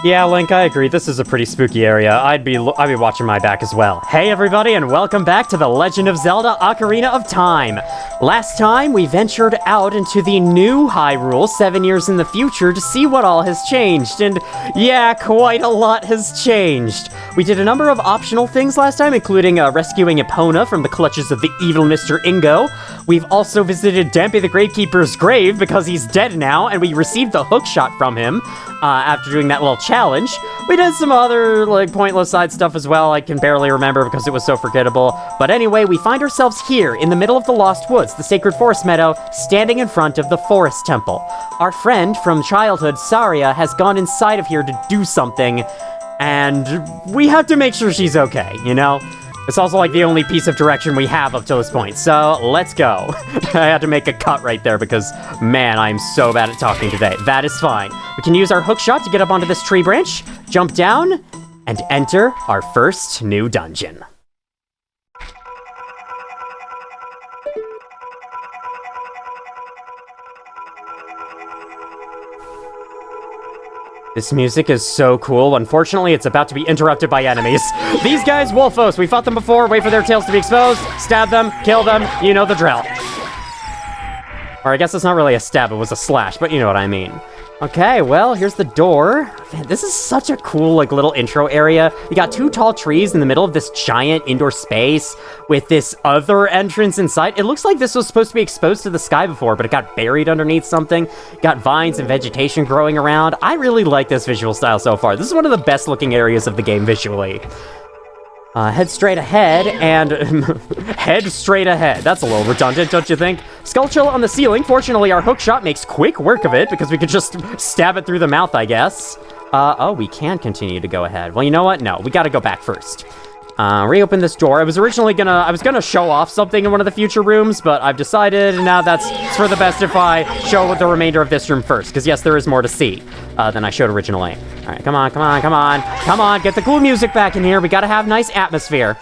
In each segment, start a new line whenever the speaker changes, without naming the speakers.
Yeah, Link, I agree. This is a pretty spooky area. I'd be watching my back as well. Hey, everybody, and welcome back to The Legend of Zelda: Ocarina of Time. Last time, we ventured out into the new Hyrule 7 years in the future to see what all has changed, and yeah, quite a lot has changed. We did a number of optional things last time, including rescuing Epona from the clutches of the evil Mr. Ingo. We've also visited Dampé the Gravekeeper's grave because he's dead now, and we received the hookshot from him after doing that little challenge. We did some other, pointless side stuff as well. I can barely remember because it was so forgettable. But anyway, we find ourselves here in the middle of the Lost Woods, the Sacred Forest Meadow, standing in front of the Forest Temple. Our friend from childhood, Saria, has gone inside of here to do something, and we have to make sure she's okay, you know? It's also the only piece of direction we have up to this point, so let's go. I had to make a cut right there because, man, I'm so bad at talking today. That is fine. We can use our hookshot to get up onto this tree branch, jump down, and enter our first new dungeon. This music is so cool. Unfortunately, it's about to be interrupted by enemies. These guys, Wolfos, we fought them before. Wait for their tails to be exposed. Stab them, kill them. You know the drill. Or I guess it's not really a stab, it was a slash, but you know what I mean. Okay, well, here's the door. Man, this is such a cool, little intro area. You got two tall trees in the middle of this giant indoor space with this other entrance inside. It looks like this was supposed to be exposed to the sky before, but it got buried underneath something. Got vines and vegetation growing around. I really like this visual style so far. This is one of the best looking areas of the game visually. Head straight ahead, and head straight ahead. That's a little redundant, don't you think? Skull chill on the ceiling. Fortunately, our hookshot makes quick work of it, because we could just stab it through the mouth, I guess. Oh, we can continue to go ahead. Well, you know what? No, we gotta go back first. Reopen this door. I was gonna show off something in one of the future rooms, but I've decided now it's for the best if I show the remainder of this room first, because yes, there is more to see than I showed originally. All right, come on, get the cool music back in here. We gotta have nice atmosphere.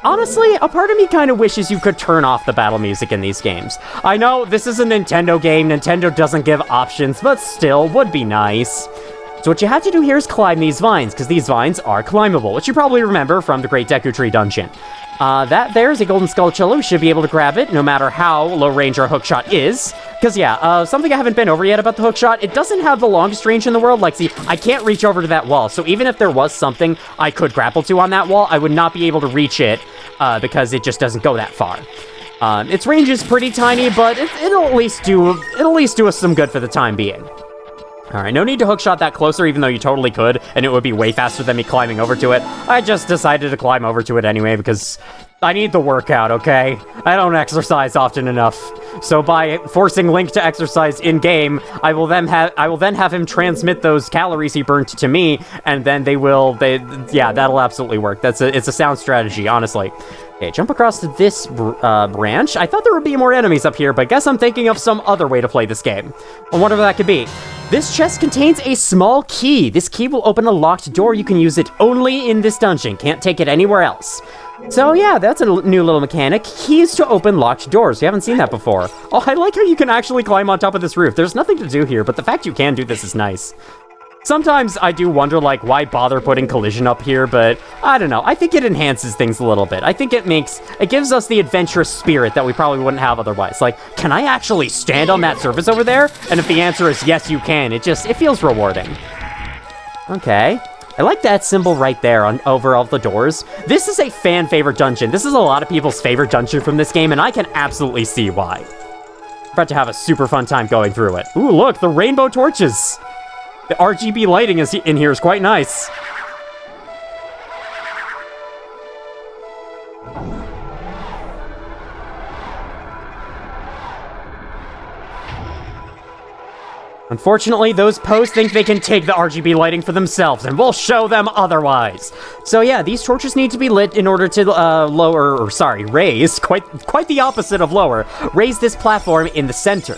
Honestly, a part of me kind of wishes you could turn off the battle music in these games. I know this is a Nintendo game, Nintendo doesn't give options, but still, would be nice. So what you have to do here is climb these vines, because these vines are climbable, which you probably remember from the Great Deku Tree dungeon. That there's a Golden Skulltula. We should be able to grab it, no matter how low range our hookshot is. Because, yeah, something I haven't been over yet about the hookshot, it doesn't have the longest range in the world. See, I can't reach over to that wall, so even if there was something I could grapple to on that wall, I would not be able to reach it, because it just doesn't go that far. Its range is pretty tiny, but it'll at least do us some good for the time being. Alright, no need to hookshot that closer, even though you totally could, and it would be way faster than me climbing over to it. I just decided to climb over to it anyway, because I need the workout, okay? I don't exercise often enough. So by forcing Link to exercise in-game, I will then have him transmit those calories he burnt to me, and then yeah, that'll absolutely work. It's a sound strategy, honestly. Okay, jump across to this branch. I thought there would be more enemies up here, but I guess I'm thinking of some other way to play this game. Or whatever that could be. This chest contains a small key. This key will open a locked door. You can use it only in this dungeon. Can't take it anywhere else. So yeah, that's a new little mechanic. Keys to open locked doors. We haven't seen that before. Oh, I like how you can actually climb on top of this roof. There's nothing to do here, but the fact you can do this is nice. Sometimes I do wonder, why bother putting collision up here, but I don't know. I think it enhances things a little bit. I think it gives us the adventurous spirit that we probably wouldn't have otherwise. Can I actually stand on that surface over there? And if the answer is yes, you can, it feels rewarding. Okay. I like that symbol right there over all the doors. This is a fan favorite dungeon. This is a lot of people's favorite dungeon from this game, and I can absolutely see why. We're about to have a super fun time going through it. Ooh, look, the rainbow torches. The RGB lighting in here is quite nice. Unfortunately, those posts think they can take the RGB lighting for themselves, and we'll show them otherwise. So yeah, these torches need to be lit in order to raise, quite the opposite of lower, raise this platform in the center.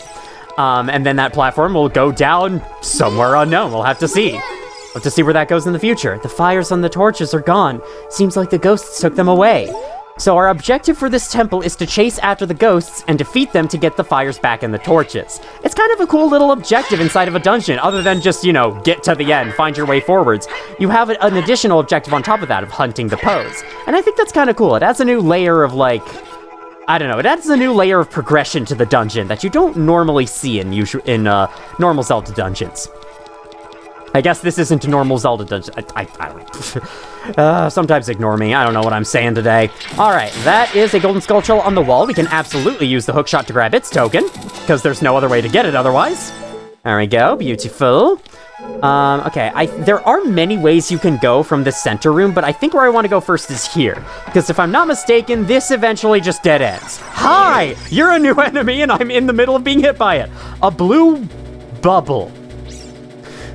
And then that platform will go down somewhere unknown. We'll have to see. We'll have to see where that goes in the future. The fires on the torches are gone. Seems like the ghosts took them away. So our objective for this temple is to chase after the ghosts and defeat them to get the fires back in the torches. It's kind of a cool little objective inside of a dungeon, other than just, you know, get to the end, find your way forwards. You have an additional objective on top of that of hunting the pose. And I think that's kind of cool. It adds a new layer of, like, I don't know, it adds a new layer of progression to the dungeon that you don't normally see in normal Zelda dungeons. I guess this isn't a normal Zelda dungeon. I don't sometimes ignore me. I don't know what I'm saying today. All right, that is a golden skull shell on the wall. We can absolutely use the hookshot to grab its token, because there's no other way to get it otherwise. There we go, beautiful. Okay, there are many ways you can go from this center room, but I think where I want to go first is here. Because if I'm not mistaken, this eventually just dead ends. Hi! You're a new enemy, and I'm in the middle of being hit by it. A blue bubble.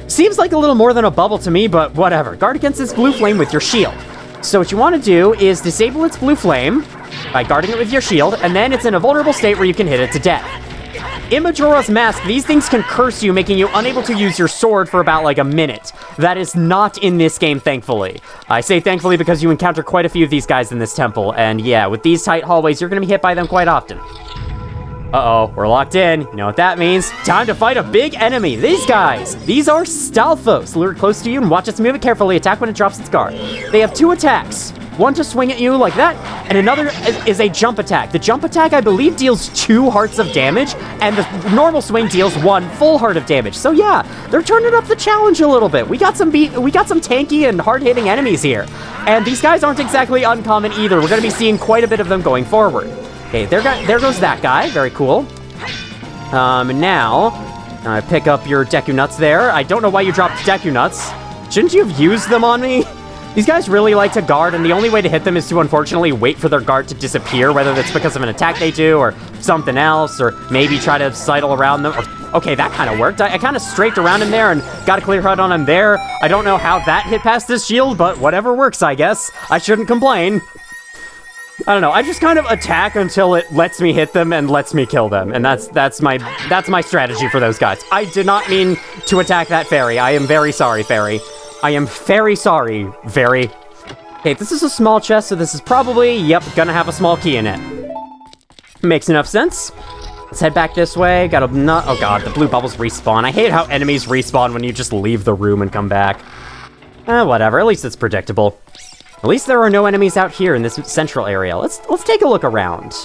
Seems like a little more than a bubble to me, but whatever. Guard against this blue flame with your shield. So what you want to do is disable its blue flame by guarding it with your shield, and then it's in a vulnerable state where you can hit it to death. In Majora's Mask, these things can curse you, making you unable to use your sword for about like a minute. That is not in this game, thankfully. I say thankfully because you encounter quite a few of these guys in this temple, and yeah, with these tight hallways, you're going to be hit by them quite often. Uh-oh, we're locked in. You know what that means? Time to fight a big enemy. These guys. These are Stalfos. Lure it close to you and watch its move it carefully. Attack when it drops its guard. They have 2 attacks. One to swing at you like that, and another is a jump attack. The jump attack, I believe, deals 2 hearts of damage, and the normal swing deals 1 full heart of damage. So yeah, they're turning up the challenge a little bit. We got some tanky and hard-hitting enemies here. And these guys aren't exactly uncommon either. We're going to be seeing quite a bit of them going forward. Okay, there goes that guy. Very cool. Now, pick up your Deku Nuts there. I don't know why you dropped Deku Nuts. Shouldn't you have used them on me? These guys really like to guard, and the only way to hit them is to, unfortunately, wait for their guard to disappear, whether that's because of an attack they do, or something else, or maybe try to sidle around them. Okay, that kind of worked. I kind of strafed around him there and got a clear hit on him there. I don't know how that hit past this shield, but whatever works, I guess. I shouldn't complain. I don't know, I just kind of attack until it lets me hit them and lets me kill them, and that's my strategy for those guys. I did not mean to attack that fairy. I am very sorry, fairy. I am very sorry, very. Okay, this is a small chest, so this is probably, yep, gonna have a small key in it. Makes enough sense. Let's head back this way. Got a nut. Oh god, the blue bubbles respawn. I hate how enemies respawn when you just leave the room and come back. Whatever, at least it's predictable. At least there are no enemies out here in this central area. Let's take a look around.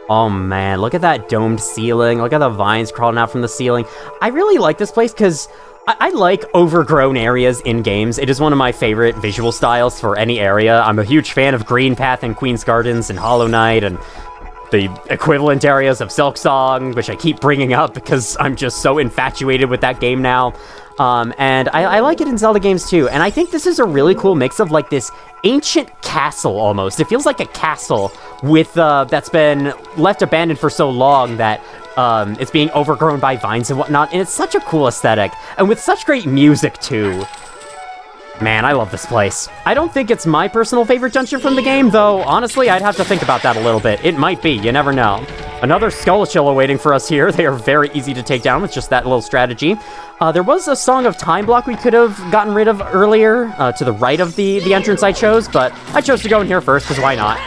Oh man, look at that domed ceiling. Look at the vines crawling out from the ceiling. I really like this place because I like overgrown areas in games. It is one of my favorite visual styles for any area. I'm a huge fan of Green Path and Queen's Gardens and Hollow Knight and the equivalent areas of Silksong, which I keep bringing up because I'm just so infatuated with that game now. And I like it in Zelda games too, and I think this is a really cool mix of like this ancient castle almost. It feels like a castle with that's been left abandoned for so long that it's being overgrown by vines and whatnot, and it's such a cool aesthetic, and with such great music too. Man, I love this place. I don't think it's my personal favorite dungeon from the game, though honestly I'd have to think about that a little bit. It might be, you never know. Another Skullachilla waiting for us here. They are very easy to take down with just that little strategy. There was a Song of Time block we could have gotten rid of earlier, to the right of the entrance I chose, but I chose to go in here first, because why not?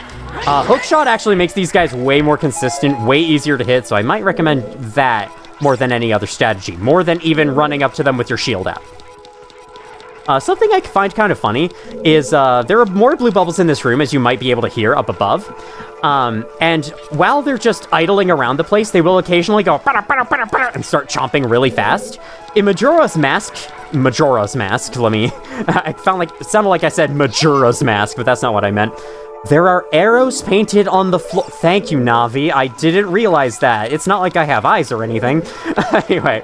Hookshot actually makes these guys way more consistent, way easier to hit, so I might recommend that more than any other strategy, more than even running up to them with your shield out. Something I find kind of funny is there are more blue bubbles in this room, as you might be able to hear up above. And while they're just idling around the place, they will occasionally go and start chomping really fast. In Majora's Mask, it sounded like I said Majora's Mask, but that's not what I meant. There are arrows painted on the floor. Thank you, Navi. I didn't realize that. It's not like I have eyes or anything. Anyway,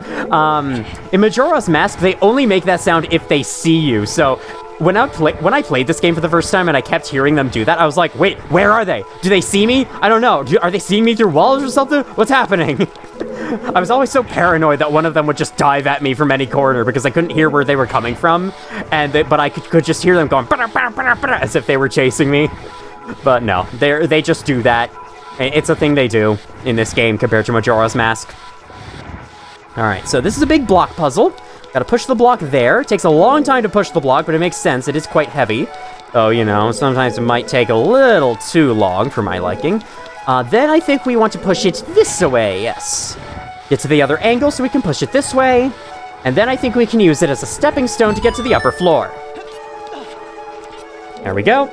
in Majora's Mask, they only make that sound if they see you. So when I played this game for the first time and I kept hearing them do that, I was like, wait, where are they? Do they see me? I don't know. Are they seeing me through walls or something? What's happening? I was always so paranoid that one of them would just dive at me from any corner because I couldn't hear where they were coming from, but I could just hear them going as if they were chasing me. But no, they just do that. It's a thing they do in this game compared to Majora's Mask. Alright, so this is a big block puzzle. Gotta push the block there. It takes a long time to push the block, but it makes sense. It is quite heavy. Oh, you know, sometimes it might take a little too long for my liking. Then I think we want to push it this way, yes. Get to the other angle so we can push it this way. And then I think we can use it as a stepping stone to get to the upper floor. There we go.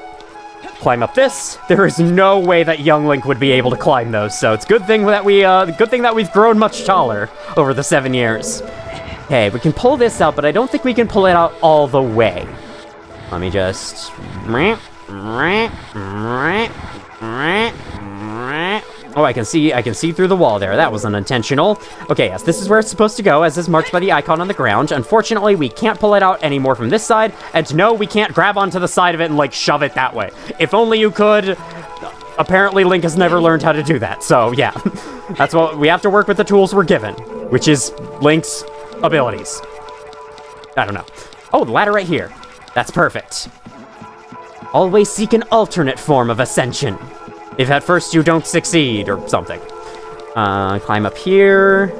Climb up this. There is no way that young Link would be able to climb those, so it's good thing that we've grown much taller over the 7 years. Okay, we can pull this out, but I don't think we can pull it out all the way. Let me just... Oh, I can see through the wall there. That was unintentional. Okay, yes, this is where it's supposed to go, as is marked by the icon on the ground. Unfortunately, we can't pull it out anymore from this side, and no, we can't grab onto the side of it and, like, shove it that way. If only you could. Apparently, Link has never learned how to do that, so yeah. That's what we have to work with the tools we're given, which is Link's abilities. I don't know. Oh, the ladder right here. That's perfect. Always seek an alternate form of ascension. If at first you don't succeed, or something. Climb up here.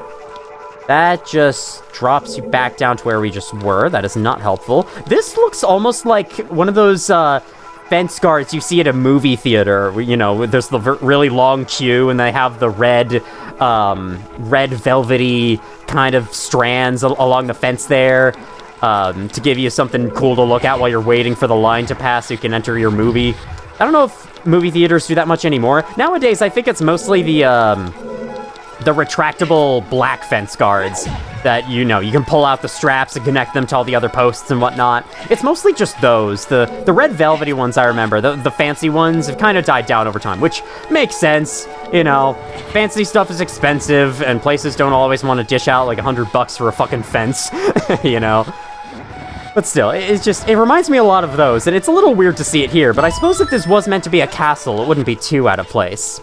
That just drops you back down to where we just were. That is not helpful. This looks almost like one of those, fence guards you see at a movie theater. You know, there's the really long queue, and they have the red velvety kind of strands along the fence there. To give you something cool to look at while you're waiting for the line to pass so you can enter your movie. I don't know if movie theaters do that much anymore. Nowadays, I think it's mostly the retractable black fence guards that, you know, you can pull out the straps and connect them to all the other posts and whatnot. It's mostly just those. The red velvety ones I remember, the fancy ones have kind of died down over time, which makes sense. You know, fancy stuff is expensive, and places don't always want to dish out like $100 for a fucking fence, you know? But still, it reminds me a lot of those, and it's a little weird to see it here, but I suppose if this was meant to be a castle, it wouldn't be too out of place.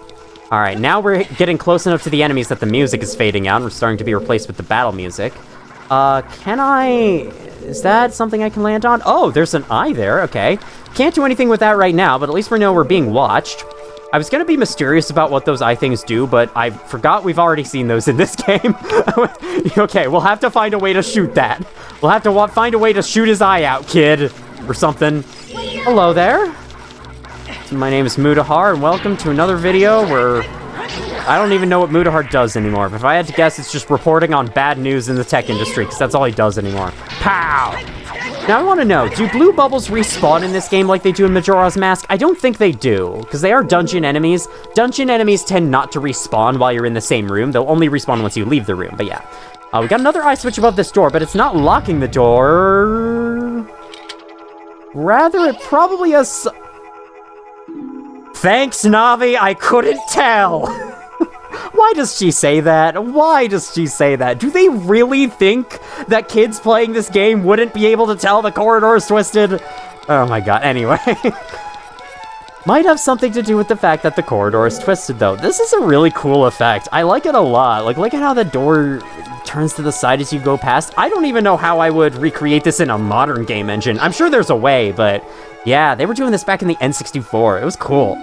Alright, now we're getting close enough to the enemies that the music is fading out, and we're starting to be replaced with the battle music. Is that something I can land on? Oh, there's an eye there, okay. Can't do anything with that right now, but at least we know we're being watched. I was gonna be mysterious about what those eye things do, but I forgot we've already seen those in this game. Okay, we'll have to find a way to shoot that. We'll have to find a way to shoot his eye out, kid, or something. Hello there. My name is Mudahar, and welcome to another video where I don't even know what Mudahar does anymore. But if I had to guess, it's just reporting on bad news in the tech industry, because that's all he does anymore. Pow! Now I want to know, do blue bubbles respawn in this game like they do in Majora's Mask? I don't think they do, because they are dungeon enemies. Dungeon enemies tend not to respawn while you're in the same room. They'll only respawn once you leave the room, but yeah. We got another eye switch above this door, but it's not locking the door. Rather, it probably has... Thanks, Navi, I couldn't tell. Why does she say that? Why does she say that? Do they really think that kids playing this game wouldn't be able to tell the corridor is twisted? Oh my god, anyway. Might have something to do with the fact that the corridor is twisted, though. This is a really cool effect. I like it a lot. Like, look at how the door turns to the side as you go past. I don't even know how I would recreate this in a modern game engine. I'm sure there's a way, but yeah, they were doing this back in the N64. It was cool.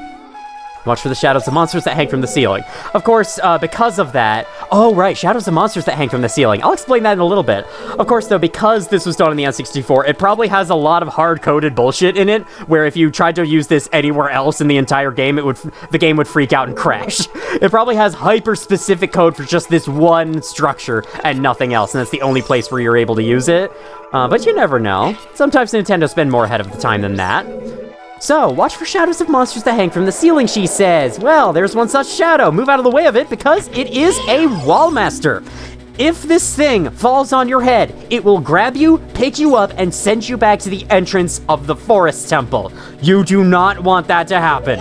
Watch for the shadows of monsters that hang from the ceiling. Of course, because of that... Oh, right, shadows of monsters that hang from the ceiling. I'll explain that in a little bit. Of course, though, because this was done on the N64, it probably has a lot of hard-coded bullshit in it, where if you tried to use this anywhere else in the entire game, the game would freak out and crash. It probably has hyper-specific code for just this one structure and nothing else, and that's the only place where you're able to use it. But you never know. Sometimes Nintendo spend more ahead of the time than that. So, watch for shadows of monsters that hang from the ceiling, she says. Well, there's one such shadow. Move out of the way of it because it is a Wallmaster. If this thing falls on your head, it will grab you, pick you up, and send you back to the entrance of the Forest Temple. You do not want that to happen.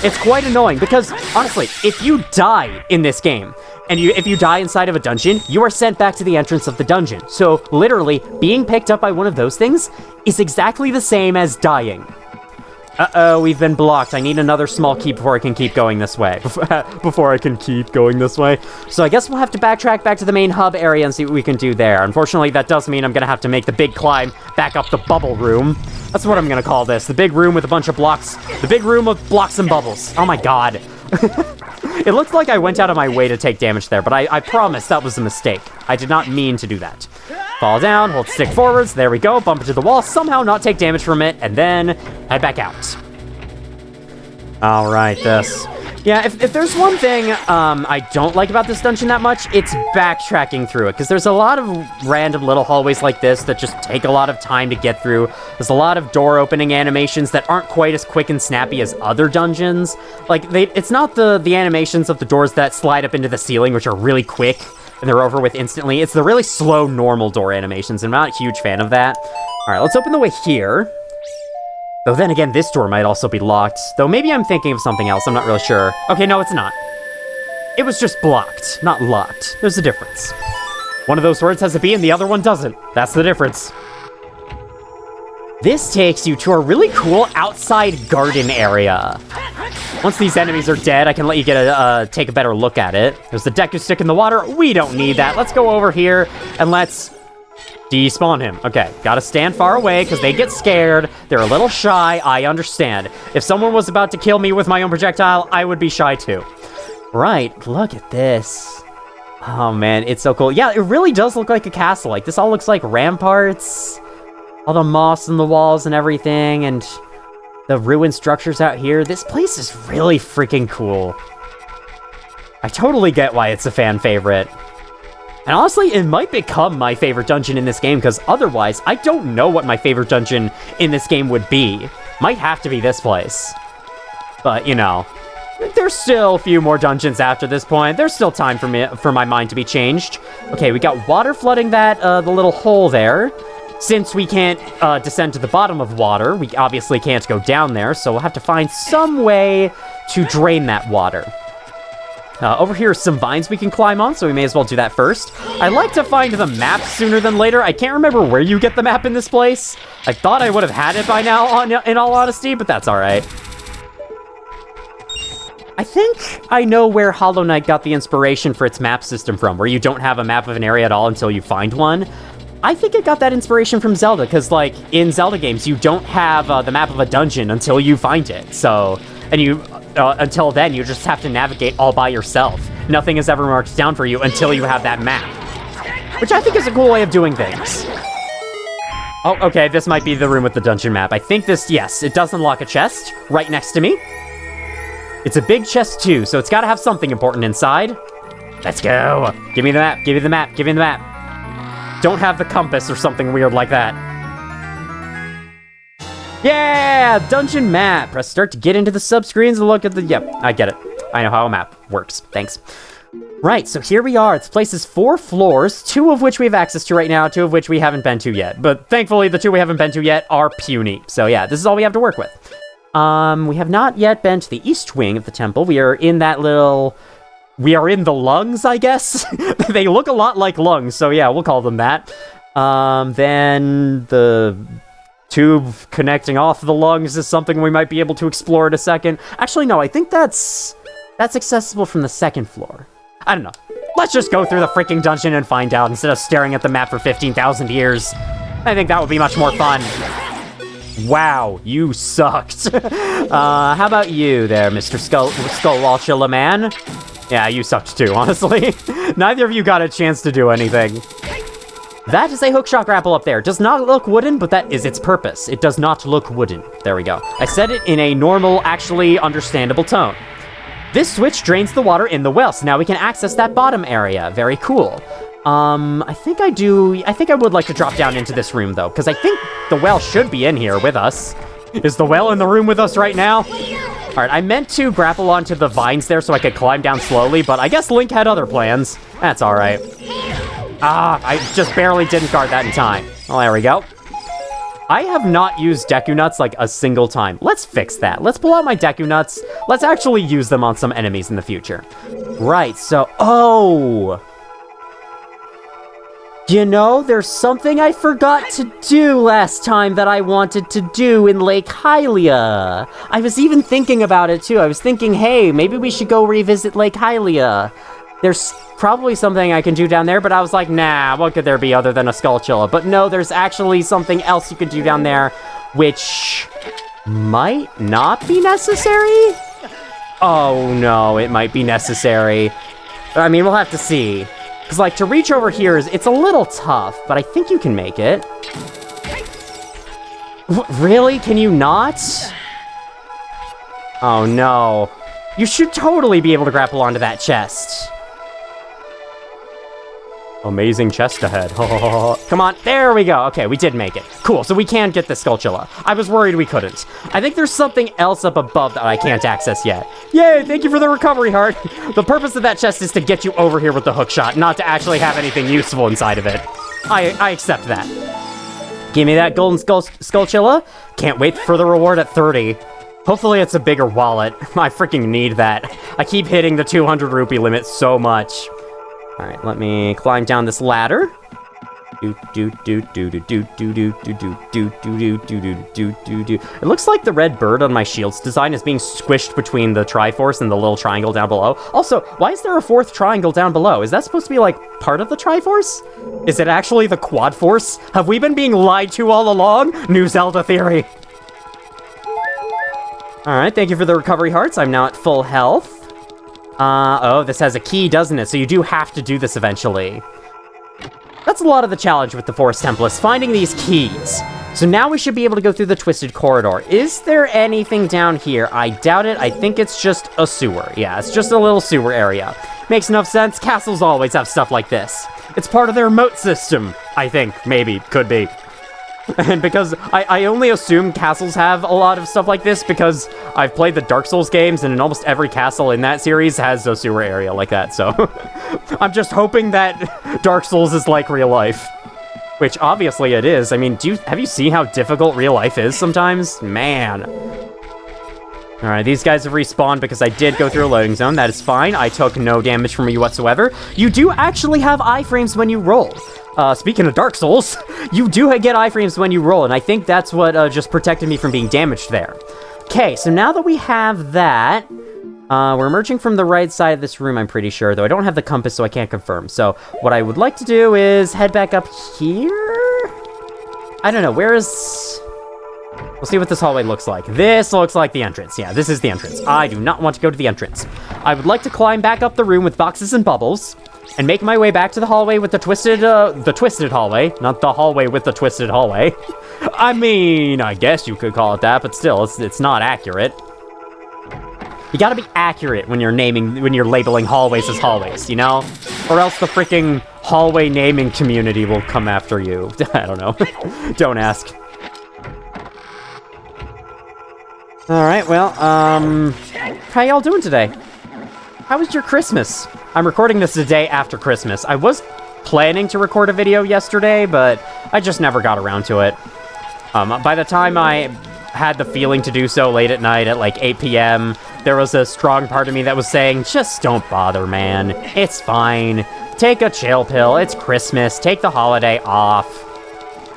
It's quite annoying because, honestly, if you die in this game, and if you die inside of a dungeon, you are sent back to the entrance of the dungeon. So, literally, being picked up by one of those things is exactly the same as dying. Uh-oh, we've been blocked. I need another small key before I can keep going this way. Before I can keep going this way. So I guess we'll have to backtrack back to the main hub area and see what we can do there. Unfortunately, that does mean I'm gonna have to make the big climb back up the bubble room. That's what I'm gonna call this. The big room with a bunch of blocks. The big room of blocks and bubbles. Oh my god. It looks like I went out of my way to take damage there, but I promise that was a mistake. I did not mean to do that. Fall down, hold stick forwards, there we go, bump into the wall, somehow not take damage from it, and then head back out. All right, this. Yeah, if there's one thing I don't like about this dungeon that much, it's backtracking through it, because there's a lot of random little hallways like this that just take a lot of time to get through. There's a lot of door opening animations that aren't quite as quick and snappy as other dungeons. Like, it's not the animations of the doors that slide up into the ceiling, which are really quick, and they're over with instantly. It's the really slow, normal door animations, and I'm not a huge fan of that. All right, let's open the way here. Though then again, this door might also be locked. Though maybe I'm thinking of something else, I'm not really sure. Okay, no, it's not. It was just blocked, not locked. There's a difference. One of those words has a B and the other one doesn't. That's the difference. This takes you to a really cool outside garden area. Once these enemies are dead, I can let you get take a better look at it. There's the Deku stick in the water. We don't need that. Let's go over here and let's despawn him. Okay, gotta stand far away because they get scared. They're a little shy. I understand. If someone was about to kill me with my own projectile, I would be shy too. Right, look at this. Oh man, it's so cool. Yeah, it really does look like a castle. Like, this all looks like ramparts. All the moss in the walls and everything, and the ruined structures out here. This place is really freaking cool. I totally get why it's a fan favorite. And honestly, it might become my favorite dungeon in this game, because otherwise, I don't know what my favorite dungeon in this game would be. Might have to be this place. But, you know, there's still a few more dungeons after this point. There's still time for my mind to be changed. Okay, we got water flooding that, the little hole there. Since we can't descend to the bottom of water, we obviously can't go down there, so we'll have to find some way to drain that water. Over here are some vines we can climb on, so we may as well do that first. I like to find the map sooner than later. I can't remember where you get the map in this place. I thought I would have had it by now, in all honesty, but that's all right. I think I know where Hollow Knight got the inspiration for its map system from, where you don't have a map of an area at all until you find one. I think it got that inspiration from Zelda, because, like, in Zelda games, you don't have the map of a dungeon until you find it, so... And you... until then, you just have to navigate all by yourself. Nothing is ever marked down for you until you have that map. Which I think is a cool way of doing things. Oh, okay, this might be the room with the dungeon map. I think this, yes, it does unlock a chest right next to me. It's a big chest too, so it's gotta have something important inside. Let's go. Give me the map, give me the map, give me the map. Don't have the compass or something weird like that. Yeah, dungeon map. Press start to get into the subscreens and look at the... Yep, I get it. I know how a map works. Thanks. Right, so here we are. This place is 4 floors, 2 of which we have access to right now, 2 of which we haven't been to yet. But thankfully, the 2 we haven't been to yet are puny. So yeah, this is all we have to work with. We have not yet been to the east wing of the temple. We are in that little... We are in the lungs, I guess? They look a lot like lungs, so yeah, we'll call them that. Then the... tube connecting off the lungs is something we might be able to explore in a second. Actually, no, I think that's accessible from the 2nd floor. I don't know. Let's just go through the freaking dungeon and find out instead of staring at the map for 15,000 years. I think that would be much more fun. Wow, you sucked. How about you there, Mr. Skullwalchula man? Yeah, you sucked too, honestly. Neither of you got a chance to do anything. That is a hookshot grapple up there. Does not look wooden, but that is its purpose. It does not look wooden. There we go. I said it in a normal, actually understandable tone. This switch drains the water in the well, so now we can access that bottom area. Very cool. I think I would like to drop down into this room, though, because I think the well should be in here with us. Is the well in the room with us right now? All right, I meant to grapple onto the vines there so I could climb down slowly, but I guess Link had other plans. That's all right. Ah, I just barely didn't guard that in time. Well, there we go. I have not used Deku Nuts like a single time. Let's fix that. Let's pull out my Deku Nuts. Let's actually use them on some enemies in the future. Right, so... Oh! You know, there's something I forgot to do last time that I wanted to do in Lake Hylia. I was even thinking about it, too. I was thinking, hey, maybe we should go revisit Lake Hylia. There's probably something I can do down there, but I was like, nah, what could there be other than a Skullchilla? But no, there's actually something else you could do down there, which might not be necessary? Oh no, it might be necessary. I mean, we'll have to see. Because, like, to reach over here it's a little tough, but I think you can make it. Really? Can you not? Oh, no. You should totally be able to grapple onto that chest. Amazing chest ahead. Come on, there we go. Okay, we did make it. Cool, so we can get the Skulltula. I was worried we couldn't. I think there's something else up above that I can't access yet. Yay, thank you for the recovery heart. The purpose of that chest is to get you over here with the hook shot, not to actually have anything useful inside of it. I accept that. Give me that golden Skulltula. Can't wait for the reward at 30. Hopefully it's a bigger wallet. I freaking need that. I keep hitting the 200 rupee limit so much. All right, let me climb down this ladder. It looks like the red bird on my shield's design is being squished between the Triforce and the little triangle down below. Also, why is there a fourth triangle down below? Is that supposed to be, like, part of the Triforce? Is it actually the Quad Force? Have we been being lied to all along? New Zelda theory. All right, thank you for the recovery hearts. I'm now at full health. Oh, this has a key, doesn't it? So you do have to do this eventually. That's a lot of the challenge with the Forest Temple, is finding these keys. So now we should be able to go through the Twisted Corridor. Is there anything down here? I doubt it. I think it's just a sewer. Yeah, it's just a little sewer area. Makes enough sense. Castles always have stuff like this. It's part of their moat system, I think. Maybe. Could be. And because I only assume castles have a lot of stuff like this because I've played the Dark Souls games, and in almost every castle in that series has a sewer area like that, so I'm just hoping that Dark Souls is like real life. Which obviously it is. I mean, have you seen how difficult real life is sometimes? Man. Alright, these guys have respawned because I did go through a loading zone. That is fine. I took no damage from you whatsoever. You do actually have iframes when you roll. Speaking of Dark Souls, you do get iframes when you roll, and I think that's what just protected me from being damaged there. Okay, so now that we have that, we're emerging from the right side of this room, I'm pretty sure, though I don't have the compass, so I can't confirm. So what I would like to do is head back up here? I don't know, where is... We'll see what this hallway looks like. This looks like the entrance. Yeah, this is the entrance. I do not want to go to the entrance. I would like to climb back up the room with boxes and bubbles, and make my way back to the hallway with the twisted hallway, not the hallway with the twisted hallway. I mean, I guess you could call it that, but still, it's not accurate. You gotta be accurate when you're labeling hallways as hallways, you know? Or else the freaking hallway naming community will come after you. I don't know. Don't ask. Alright, well, how y'all doing today? How was your Christmas? I'm recording this the day after Christmas. I was planning to record a video yesterday, but I just never got around to it. By the time I had the feeling to do so late at night at like 8 p.m., there was a strong part of me that was saying, just don't bother, man. It's fine. Take a chill pill. It's Christmas. Take the holiday off.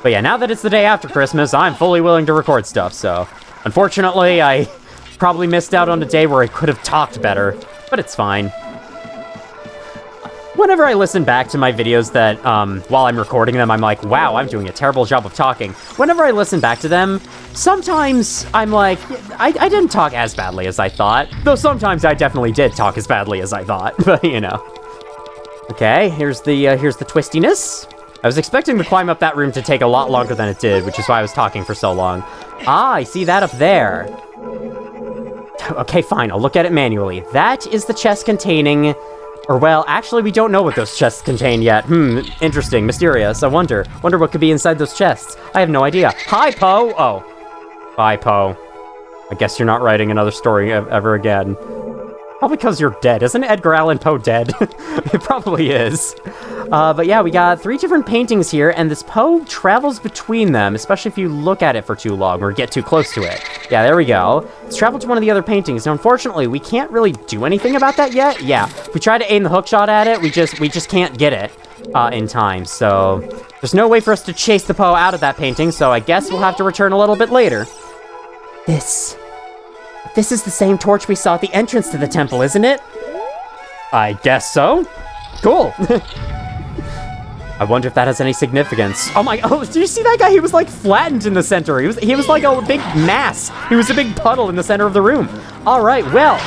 But yeah, now that it's the day after Christmas, I'm fully willing to record stuff, so... Unfortunately, I probably missed out on a day where I could have talked better, but it's fine. Whenever I listen back to my videos that, while I'm recording them, I'm like, wow, I'm doing a terrible job of talking. Whenever I listen back to them, sometimes I'm like, I didn't talk as badly as I thought. Though sometimes I definitely did talk as badly as I thought, but you know. Okay, here's the twistiness. I was expecting to climb up that room to take a lot longer than it did, which is why I was talking for so long. Ah, I see that up there. Okay, fine, I'll look at it manually. That is the chest containing... Or, well, actually, we don't know what those chests contain yet. Interesting, mysterious. I wonder what could be inside those chests. I have no idea. Hi, Poe! Oh. Bye, Poe. I guess you're not writing another story ever again. Probably because you're dead. Isn't Edgar Allan Poe dead? It probably is. But yeah, we got 3 different paintings here, and this Poe travels between them, especially if you look at it for too long or get too close to it. Yeah, there we go. It's traveled to one of the other paintings. Now, unfortunately, we can't really do anything about that yet. Yeah, if we try to aim the hookshot at it, we just can't get it in time. So there's no way for us to chase the Poe out of that painting, so I guess we'll have to return a little bit later. This is the same torch we saw at the entrance to the temple, isn't it? I guess so. Cool. I wonder if that has any significance. Oh, did you see that guy? He was like flattened in the center. He was like a big mass. He was a big puddle in the center of the room. All right, well,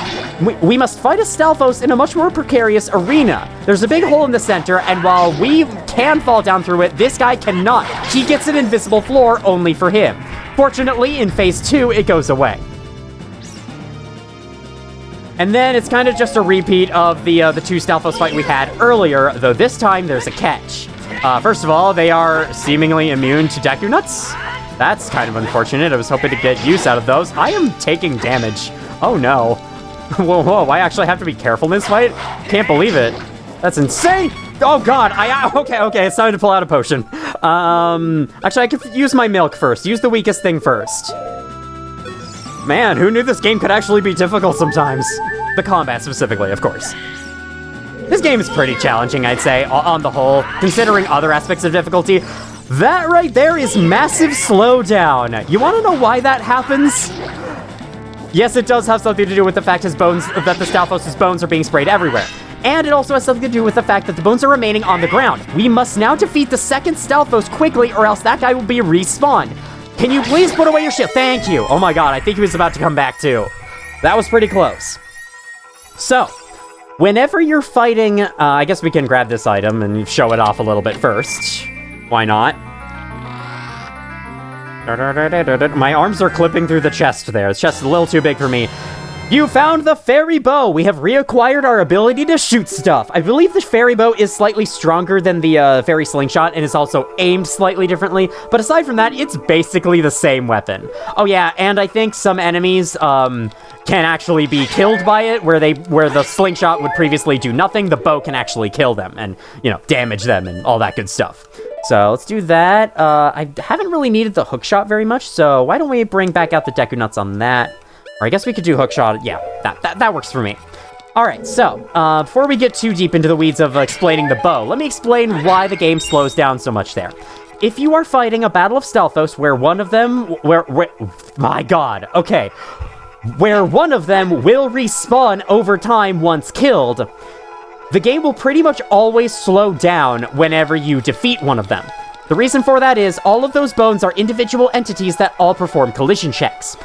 we must fight a Stalfos in a much more precarious arena. There's a big hole in the center, and while we can fall down through it, this guy cannot. He gets an invisible floor only for him. Fortunately, in Phase 2, it goes away. And then it's kind of just a repeat of the two Stalfos fight we had earlier, though this time there's a catch. First of all, they are seemingly immune to Deku Nuts. That's kind of unfortunate. I was hoping to get use out of those. I am taking damage. Oh no. Whoa, I actually have to be careful in this fight? Can't believe it. That's insane! Oh god, okay, it's time to pull out a potion. Actually, I could use my milk first. Use the weakest thing first. Man, who knew this game could actually be difficult sometimes? The combat specifically, of course. This game is pretty challenging, I'd say, on the whole, considering other aspects of difficulty. That right there is massive slowdown. You want to know why that happens? Yes, it does have something to do with the fact that the Stalfos' bones are being sprayed everywhere. And it also has something to do with the fact that the bones are remaining on the ground. We must now defeat the second Stalfos quickly, or else that guy will be respawned. Can you please put away your shit? Thank you. Oh my god, I think he was about to come back too. That was pretty close. So, whenever you're fighting, I guess we can grab this item and show it off a little bit first. Why not? My arms are clipping through the chest there. The chest is a little too big for me. You found the fairy bow! We have reacquired our ability to shoot stuff. I believe the fairy bow is slightly stronger than the fairy slingshot and is also aimed slightly differently, but aside from that, it's basically the same weapon. Oh yeah, and I think some enemies can actually be killed by it, where the slingshot would previously do nothing, the bow can actually kill them and, you know, damage them and all that good stuff. So let's do that. I haven't really needed the hookshot very much, so why don't we bring back out the Deku Nuts on that? Or I guess we could do hookshot. Yeah, that works for me. All right, so before we get too deep into the weeds of explaining the bow, let me explain why the game slows down so much there. If you are fighting a battle of Stalfos where one of them, my god, okay, where one of them will respawn over time once killed, the game will pretty much always slow down whenever you defeat one of them. The reason for that is all of those bones are individual entities that all perform collision checks.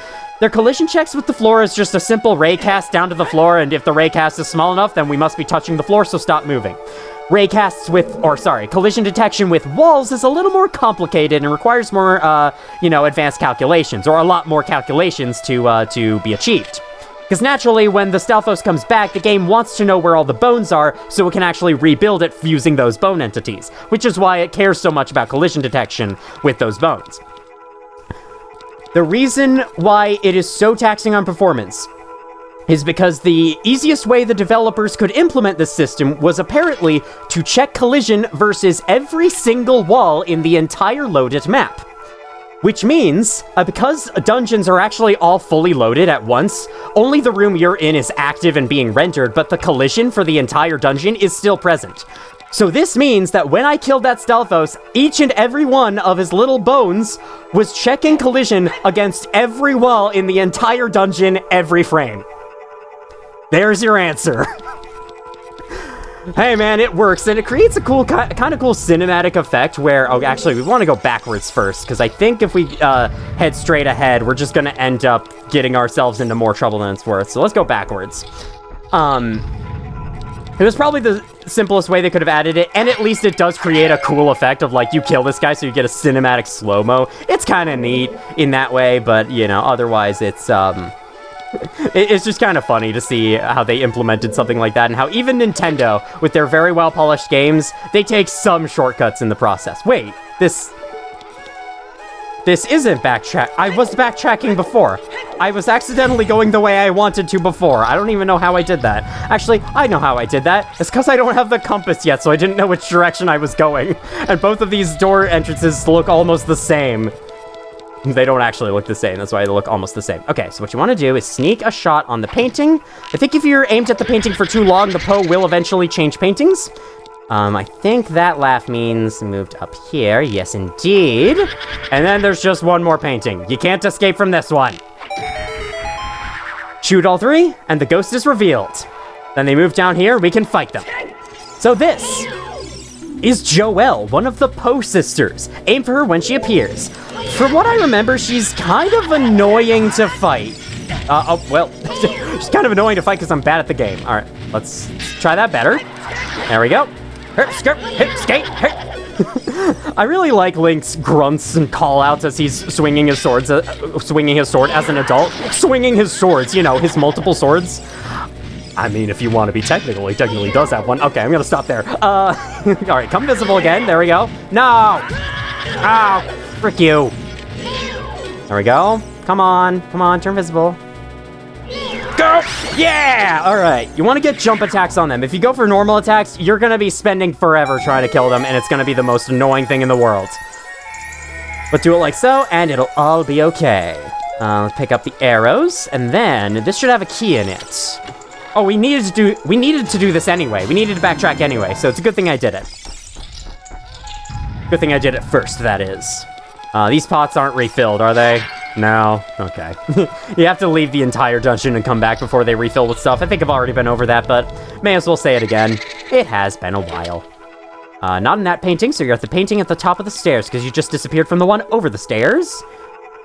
Their collision checks with the floor is just a simple ray cast down to the floor, and if the ray cast is small enough, then we must be touching the floor, so stop moving. Collision detection with walls is a little more complicated and requires more, advanced calculations, or a lot more calculations to be achieved. Because naturally, when the Stalfos comes back, the game wants to know where all the bones are, so it can actually rebuild it using those bone entities, which is why it cares so much about collision detection with those bones. The reason why it is so taxing on performance is because the easiest way the developers could implement this system was apparently to check collision versus every single wall in the entire loaded map. Which means, because dungeons are actually all fully loaded at once, only the room you're in is active and being rendered, but the collision for the entire dungeon is still present. So this means that when I killed that Stalfos, each and every one of his little bones was checking collision against every wall in the entire dungeon every frame. There's your answer. Hey man, it works, and it creates a cool, kind of cool cinematic effect where, oh, actually, we want to go backwards first, because I think if we head straight ahead, we're just going to end up getting ourselves into more trouble than it's worth. So let's go backwards. It was probably the simplest way they could have added it, and at least it does create a cool effect of, like, you kill this guy so you get a cinematic slow-mo. It's kind of neat in that way, but, you know, otherwise it's just kind of funny to see how they implemented something like that, and how even Nintendo, with their very well-polished games, they take some shortcuts in the process. Wait, this isn't backtrack. I was backtracking before. I was accidentally going the way I wanted to before. I don't even know how I did that. Actually, I know how I did that. It's because I don't have the compass yet, so I didn't know which direction I was going. And both of these door entrances look almost the same. They don't actually look the same. That's why they look almost the same. Okay, so what you want to do is sneak a shot on the painting. I think if you're aimed at the painting for too long, the Poe will eventually change paintings. I think that laugh means moved up here. Yes, indeed. And then there's just one more painting. You can't escape from this one. Shoot all three, and the ghost is revealed. Then they move down here, we can fight them. So this is Joelle, one of the Poe sisters. Aim for her when she appears. From what I remember, she's kind of annoying to fight. It's kind of annoying to fight because I'm bad at the game. All right, let's try that better. There we go. Hip, skip, hip, skate, hip. I really like Link's grunts and call-outs as he's swinging his swords, swinging his sword as an adult. Swinging his swords, you know, his multiple swords. I mean, if you want to be technical, he technically does have one. Okay, I'm gonna stop there. All right, come visible again. There we go. No! Oh, frick you. There we go. Come on, turn visible. Go! Yeah! All right, you want to get jump attacks on them. If you go for normal attacks, you're gonna be spending forever trying to kill them, and it's gonna be the most annoying thing in the world. But do it like so, and it'll all be okay. Let's pick up the arrows, and then this should have a key in it. Oh, we needed to do this anyway. We needed to backtrack anyway, so it's a good thing I did it. Good thing I did it first, that is. These pots aren't refilled, are they? No? Okay. You have to leave the entire dungeon and come back before they refill with stuff. I think I've already been over that, but may as well say it again. It has been a while. Not in that painting, so you're at the painting at the top of the stairs, because you just disappeared from the one over the stairs.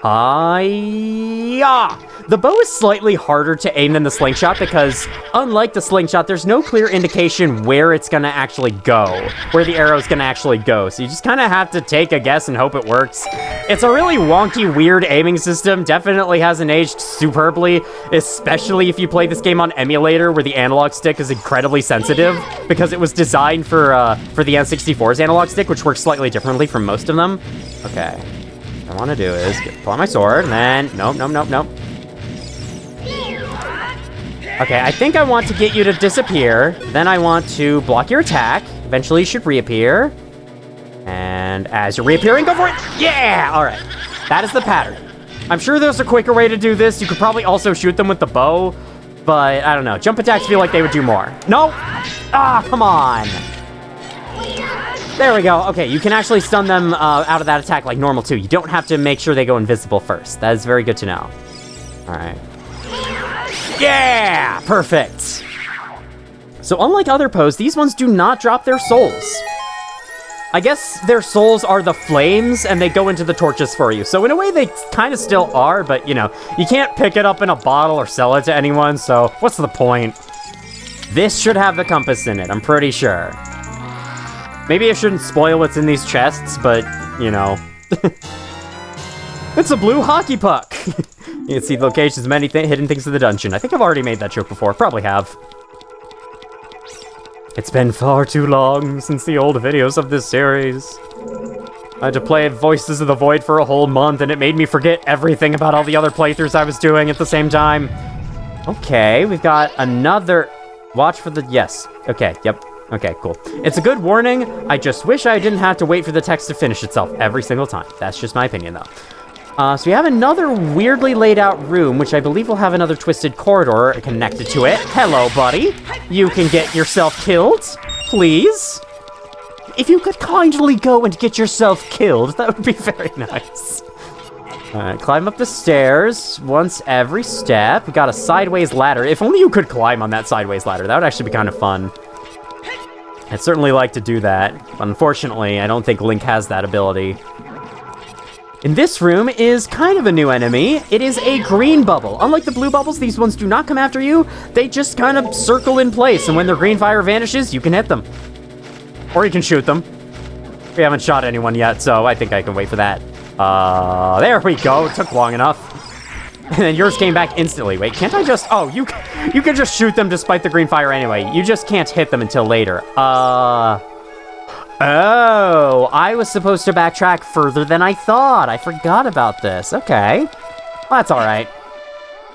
Yeah. The bow is slightly harder to aim than the slingshot because, unlike the slingshot, there's no clear indication where it's gonna actually go, where the arrow's gonna actually go. So you just kind of have to take a guess and hope it works. It's a really wonky, weird aiming system. Definitely hasn't aged superbly, especially if you play this game on emulator, where the analog stick is incredibly sensitive because it was designed for the N64's analog stick, which works slightly differently from most of them. Okay. What I want to do is pull out my sword, and then... Nope. Okay, I think I want to get you to disappear. Then I want to block your attack. Eventually you should reappear. And as you're reappearing, go for it! Yeah! Alright. That is the pattern. I'm sure there's a quicker way to do this. You could probably also shoot them with the bow. But, I don't know. Jump attacks feel like they would do more. No! Ah, come on! There we go. Okay, you can actually stun them out of that attack like normal, too. You don't have to make sure they go invisible first. That is very good to know. All right. Yeah! Perfect. So unlike other Poes, these ones do not drop their souls. I guess their souls are the flames, and they go into the torches for you. So in a way, they kind of still are, but, you know, you can't pick it up in a bottle or sell it to anyone, so what's the point? This should have the compass in it, I'm pretty sure. Maybe I shouldn't spoil what's in these chests, but, you know. It's a blue hockey puck! You can see the locations, many hidden things in the dungeon. I think I've already made that joke before. Probably have. It's been far too long since the old videos of this series. I had to play Voices of the Void for a whole month, and it made me forget everything about all the other playthroughs I was doing at the same time. Okay, we've got another... Watch for the... Yes. Okay, yep. Okay, cool. It's a good warning. I just wish I didn't have to wait for the text to finish itself every single time. That's just my opinion, though. So we have another weirdly laid out room, which I believe will have another twisted corridor connected to it. Hello, buddy. You can get yourself killed, please. If you could kindly go and get yourself killed, that would be very nice. Alright, climb up the stairs once every step. We got a sideways ladder. If only you could climb on that sideways ladder. That would actually be kind of fun. I'd certainly like to do that, but unfortunately, I don't think Link has that ability. In this room is kind of a new enemy. It is a green bubble. Unlike the blue bubbles, these ones do not come after you. They just kind of circle in place, and when their green fire vanishes, you can hit them. Or you can shoot them. We haven't shot anyone yet, so I think I can wait for that. There we go. It took long enough. And then yours came back instantly. Wait, can't I just... Oh, you can just shoot them despite the green fire anyway. You just can't hit them until later. Oh, I was supposed to backtrack further than I thought. I forgot about this. Okay. Well, that's all right.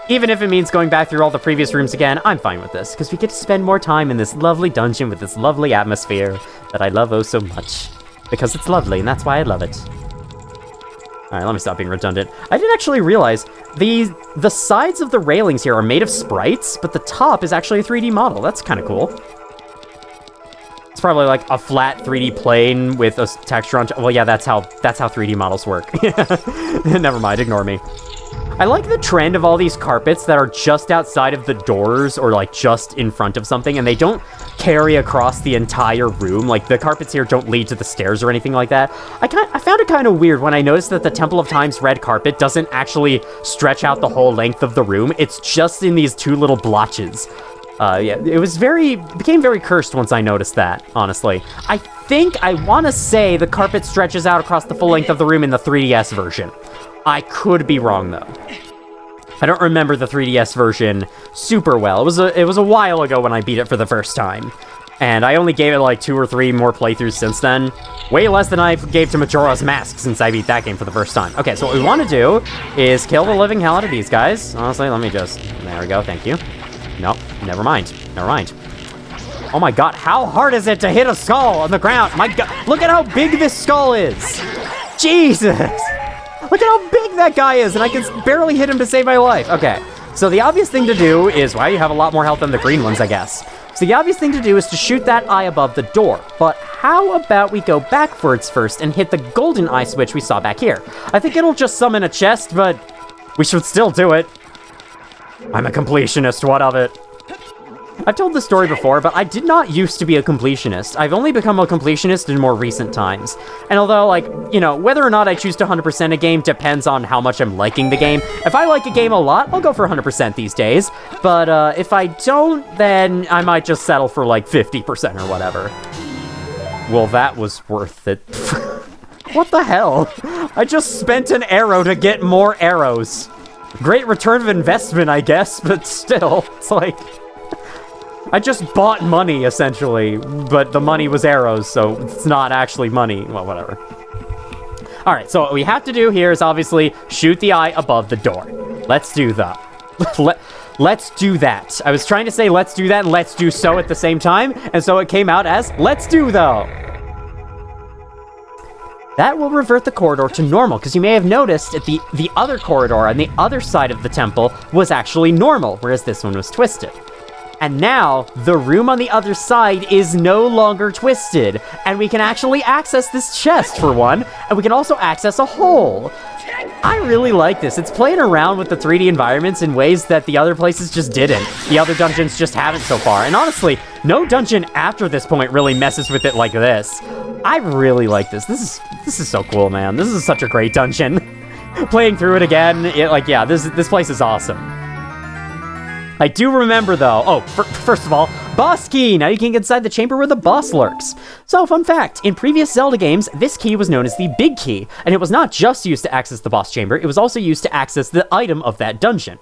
Even if it means going back through all the previous rooms again, I'm fine with this, because we get to spend more time in this lovely dungeon with this lovely atmosphere that I love oh so much. Because it's lovely, and that's why I love it. All right, let me stop being redundant. I didn't actually realize the sides of the railings here are made of sprites, but the top is actually a 3D model. That's kind of cool. It's probably like a flat 3D plane with a texture on top. Well, yeah, that's how 3D models work. Never mind, ignore me. I like the trend of all these carpets that are just outside of the doors or like just in front of something, and they don't carry across the entire room. Like, the carpets here don't lead to the stairs or anything like that. I found it kind of weird when I noticed that the Temple of Time's red carpet doesn't actually stretch out the whole length of the room. It's just in these two little blotches. Yeah, it became very cursed once I noticed that, honestly. I want to say the carpet stretches out across the full length of the room in the 3DS version. I could be wrong, though. I don't remember the 3DS version super well. It was a while ago when I beat it for the first time. And I only gave it like 2 or 3 more playthroughs since then. Way less than I gave to Majora's Mask since I beat that game for the first time. Okay, so what we want to do is kill the living hell out of these guys. Honestly, let me just... There we go, thank you. Nope, never mind. Oh my god, how hard is it to hit a skull on the ground? My god, look at how big this skull is! Jesus! Look at how big that guy is, and I can barely hit him to save my life. Okay, so the obvious thing to do is... Wow, you have a lot more health than the green ones, I guess. So the obvious thing to do is to shoot that eye above the door. But how about we go backwards first and hit the golden eye switch we saw back here? I think it'll just summon a chest, but we should still do it. I'm a completionist, what of it? I've told this story before, but I did not used to be a completionist. I've only become a completionist in more recent times. And although, like, you know, whether or not I choose to 100% a game depends on how much I'm liking the game. If I like a game a lot, I'll go for 100% these days. But if I don't, then I might just settle for like 50% or whatever. Well, that was worth it. What the hell? I just spent an arrow to get more arrows. Great return of investment, I guess, but still, it's like... I just bought money, essentially, but the money was arrows, so it's not actually money. Well, whatever. Alright, so what we have to do here is obviously shoot the eye above the door. Let's do that. Let's do that. I was trying to say let's do that and let's do so at the same time, and so it came out as let's do though. That will revert the corridor to normal, because you may have noticed that the other corridor on the other side of the temple was actually normal, whereas this one was twisted. And now, the room on the other side is no longer twisted, and we can actually access this chest, for one, and we can also access a hole. I really like this. It's playing around with the 3D environments in ways that the other places just didn't. The other dungeons just haven't so far, and honestly, no dungeon after this point really messes with it like this. I really like this. This is so cool, man. This is such a great dungeon. Playing through it again, this place is awesome. I do remember, though, first of all, boss key! Now you can get inside the chamber where the boss lurks. So, fun fact, in previous Zelda games, this key was known as the big key, and it was not just used to access the boss chamber, it was also used to access the item of that dungeon.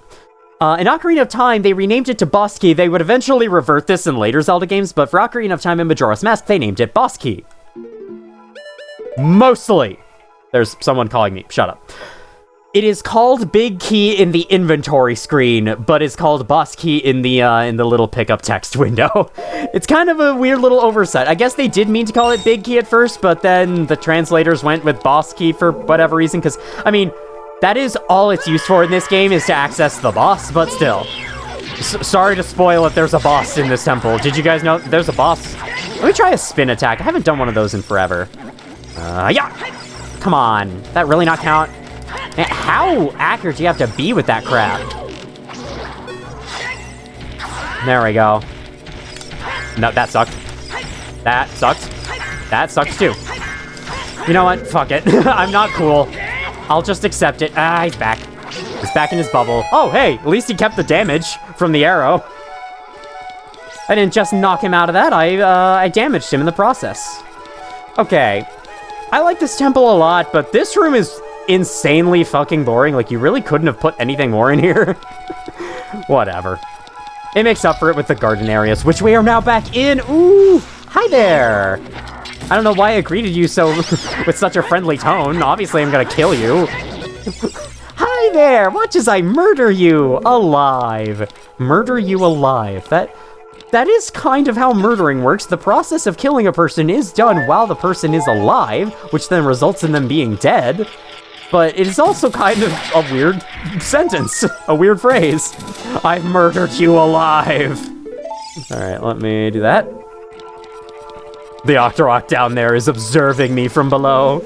In Ocarina of Time, they renamed it to boss key. They would eventually revert this in later Zelda games, but for Ocarina of Time and Majora's Mask, they named it boss key. Mostly. There's someone calling me. Shut up. It is called Big Key in the inventory screen, but is called Boss Key in the little pickup text window. It's kind of a weird little oversight. I guess they did mean to call it Big Key at first, but then the translators went with Boss Key for whatever reason, because, I mean, that is all it's used for in this game, is to access the boss, but still. Sorry to spoil if there's a boss in this temple. Did you guys know there's a boss? Let me try a spin attack. I haven't done one of those in forever. Yeah! Come on. That really not count? Man, how accurate do you have to be with that crap? There we go. No, that sucked. That sucked. That sucks too. You know what? Fuck it. I'm not cool. I'll just accept it. Ah, he's back. He's back in his bubble. Oh, hey, at least he kept the damage from the arrow. I didn't just knock him out of that. I damaged him in the process. Okay. I like this temple a lot, but this room is insanely fucking boring. Like, you really couldn't have put anything more in here. Whatever. It makes up for it with the garden areas, which we are now back in. Ooh, hi there. I don't know why I greeted you so with such a friendly tone. Obviously, I'm gonna kill you. Hi there. Watch as I murder you alive. Murder you alive. That is kind of how murdering works. The process of killing a person is done while the person is alive, which then results in them being dead. But it is also kind of a weird sentence, a weird phrase. I've murdered you alive. All right, let me do that. The Octorok down there is observing me from below.